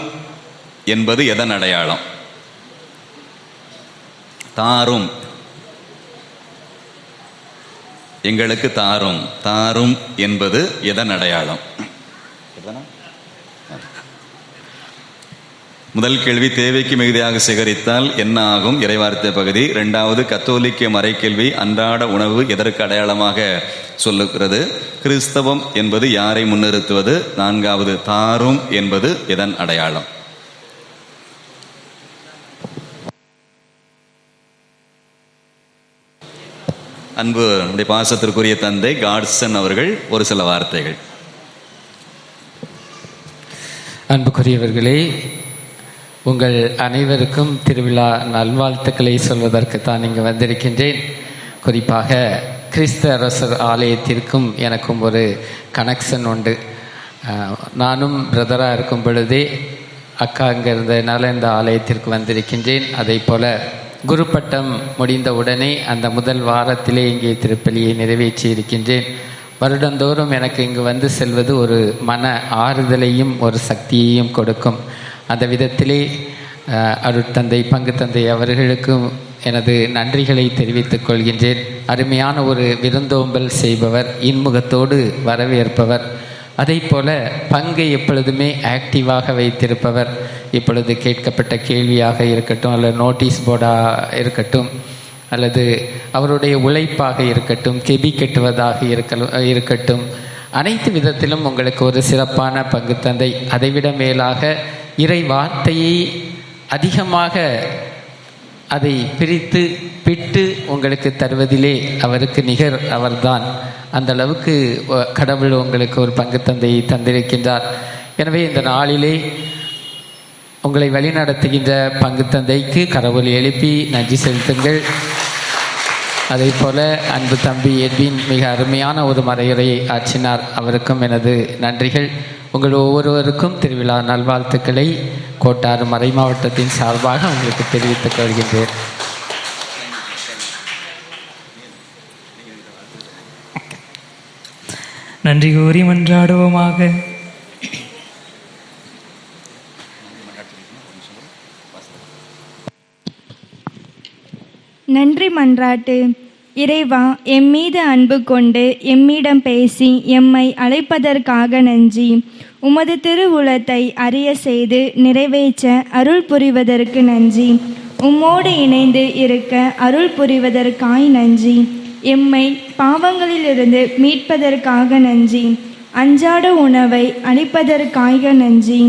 என்பது எதன் அடையாளம்? தாரும், எங்களுக்கு தாரும், தாரும் என்பது எதன் அடையாளம்? முதல் கேள்வி, தேவைக்கு மிகுதியாக சேகரித்தால் என்ன ஆகும்? இறைவார்த்தை பகுதி. இரண்டாவது, கத்தோலிக்க மறைக்கேள்வி, அன்றாட உணவு எதற்கு அடையாளமாக சொல்லுகிறது? கிறிஸ்தவம் என்பது யாரை முன்னிறுத்துவது? நான்காவது, தாரும் என்பது எதன் அடையாளம்? அன்பு நம்முடைய பாசத்திற்குரிய தந்தை காட்சன் அவர்கள் ஒரு சில வார்த்தைகள். அன்புக்குரியவர்களே, உங்கள் அனைவருக்கும் திருவிழா நல்வாழ்த்துக்களை சொல்வதற்கு தான் இங்கு வந்திருக்கின்றேன். குறிப்பாக கிறிஸ்து அரசர் ஆலயத்திற்கும் எனக்கும் ஒரு கனெக்ஷன் உண்டு. நானும் பிரதராக இருக்கும் பொழுதே அக்கா அங்கே இருந்ததுனால இந்த ஆலயத்திற்கு வந்திருக்கின்றேன். அதே போல் குரு பட்டம் முடிந்த உடனே அந்த முதல் வாரத்திலே இங்கே திருப்பலியை நிறைவேற்றி இருக்கின்றேன். வருடந்தோறும் எனக்கு இங்கு வந்து செல்வது ஒரு மன ஆறுதலையும் ஒரு சக்தியையும் கொடுக்கும். அந்த விதத்திலே அருட்தந்தை பங்கு தந்தை அவர்களுக்கும் எனது நன்றிகளை தெரிவித்துக் கொள்கின்றேன். அருமையான ஒரு விருந்தோம்பல் செய்பவர், இன்முகத்தோடு வரவேற்பவர், அதை போல பங்கை எப்பொழுதுமே ஆக்டிவாக வைத்திருப்பவர். இப்பொழுது கேட்கப்பட்ட கேள்வியாக இருக்கட்டும், அல்லது நோட்டீஸ் போர்டாக இருக்கட்டும், அல்லது அவருடைய உழைப்பாக இருக்கட்டும், கெபி கட்டுவதாக இருக்கட்டும், அனைத்து விதத்திலும் உங்களுக்கு ஒரு சிறப்பான பங்கு தந்தை. அதைவிட மேலாக இறை வார்த்தையை அதிகமாக அதை பிரித்து பிட்டு உங்களுக்கு தருவதிலே அவருக்கு நிகர் அவர்தான். அந்த அளவுக்கு கடவுள் உங்களுக்கு ஒரு பங்கு தந்தையை தந்திருக்கின்றார். எனவே இந்த நாளிலே உங்களை வழிநடத்துகின்ற பங்கு தந்தைக்கு கடவுள் எழுப்பி நன்றி செலுத்துங்கள். அதே போல அன்பு தம்பி எட்வின் மிக அருமையான ஒரு மறையுரையை ஆற்றினார். அவருக்கும் எனது நன்றிகள். உங்கள் ஒவ்வொருவருக்கும் திருவிழா நல்வாழ்த்துக்களை கோட்டாறு மறை மாவட்டத்தின் சார்பாக உங்களுக்கு தெரிவித்துக் கொள்கின்றேன். நன்றி கூறி மன்றாடுவோமாக. நன்றி மன்றாட்டு. இறைவா, எம்மீது அன்பு கொண்டு எம்மிடம் பேசி எம்மை அழைப்பதற்காக நன்றி. உமது திருவுளத்தை அறிய செய்து நிறைவேற்ற அருள் புரிவதற்கு நன்றி. உம்மோடு இணைந்து இருக்க அருள் புரிவதற்காய் நன்றி. எம்மை பாவங்களிலிருந்து மீட்பதற்காக நன்றி. அன்றாட உணவை அளிப்பதற்காக நன்றி.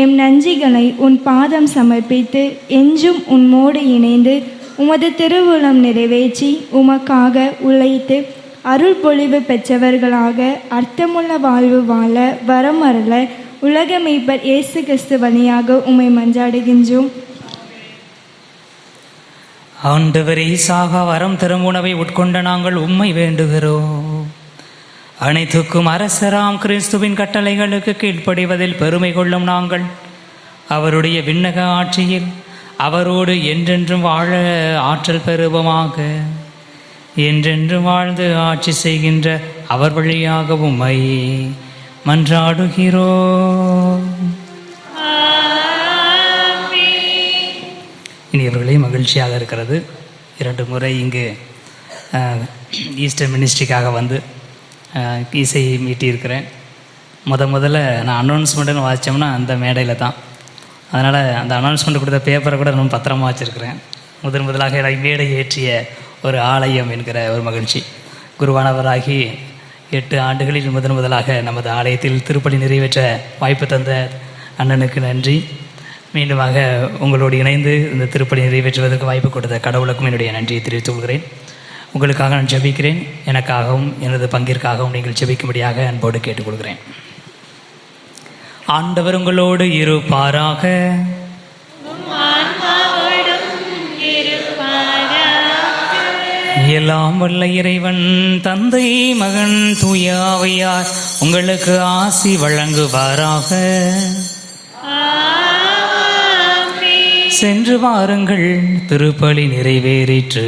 எம் நன்றிகளை உன் பாதம் சமர்ப்பித்து என்றும் உம்மோடு இணைந்து உமது திருவுளம் நிறைவேற்றி உமக்காக உழைத்து அருள் பொழிவு பெற்றவர்களாக அர்த்தமுள்ள வாழ்வு வாழ வரம் அருள உலக மீட்பர் இயேசு கிறிஸ்து வழியாக உம்மை மன்றாடுகின்றோம். ஆண்டவரே, சாகா வரம் தரும் உணவை உட்கொண்ட நாங்கள் உம்மை வேண்டுகிறோம். அனைத்துக்கும் அரசராம் கிறிஸ்துவின் கட்டளைகளுக்கு கீழ்ப்படிவதில் பெருமை கொள்ளும் நாங்கள் அவருடைய விண்ணக ஆட்சியில் அவரோடு என்றென்றும் வாழ ஆற்றல் பெறுவோமாக. என்றென்றும் வாழ்ந்து ஆட்சி செய்கின்ற அவர் வழியாக உம்மை மன்றாடுகிறோம். இனியவர்களே, மகிழ்ச்சியாக இருக்கிறது. 2 முறை இங்கு ஈஸ்டர் மினிஸ்ட்ரிக்காக வந்து இசையை மீட்டியிருக்கிறேன். முதல்ல நான் அனௌன்ஸ்மெண்ட்டுன்னு வாசித்தோம்னா அந்த மேடையில் தான். அதனால் அந்த அனௌன்ஸ்மெண்ட் கொடுத்த பேப்பரை கூட ரொம்ப பத்திரமா வச்சுருக்கிறேன். முதலாக மேடை ஏற்றிய ஒரு ஆலயம் என்கிற ஒரு மகிழ்ச்சி. குருவானவராகி 8 ஆண்டுகளில் முதலாக நமது ஆலயத்தில் திருப்பலி நிறைவேற்ற வாய்ப்பு தந்த அண்ணனுக்கு நன்றி. மீண்டுமாக உங்களோடு இணைந்து இந்த திருப்பலி நிறைவேற்றுவதற்கு வாய்ப்பு கொடுத்த கடவுளுக்கும் என்னுடைய நன்றியை தெரிவித்துக் கொள்கிறேன். உங்களுக்காக நான் ஜெபிக்கிறேன். எனக்காகவும் எனது பங்கிற்காகவும் நீங்கள் ஜெபிக்கும்படியாக அன்போடு கேட்டுக்கொள்கிறேன். ஆண்டவர் உங்களோடு இருப்பாராக. எல்லாம் வல்ல இறைவன் தந்தை மகன் தூய ஆவியார் உங்களுக்கு ஆசி வழங்குவாராக. சென்று வாருங்கள், திருப்பலி நிறைவேறிற்று.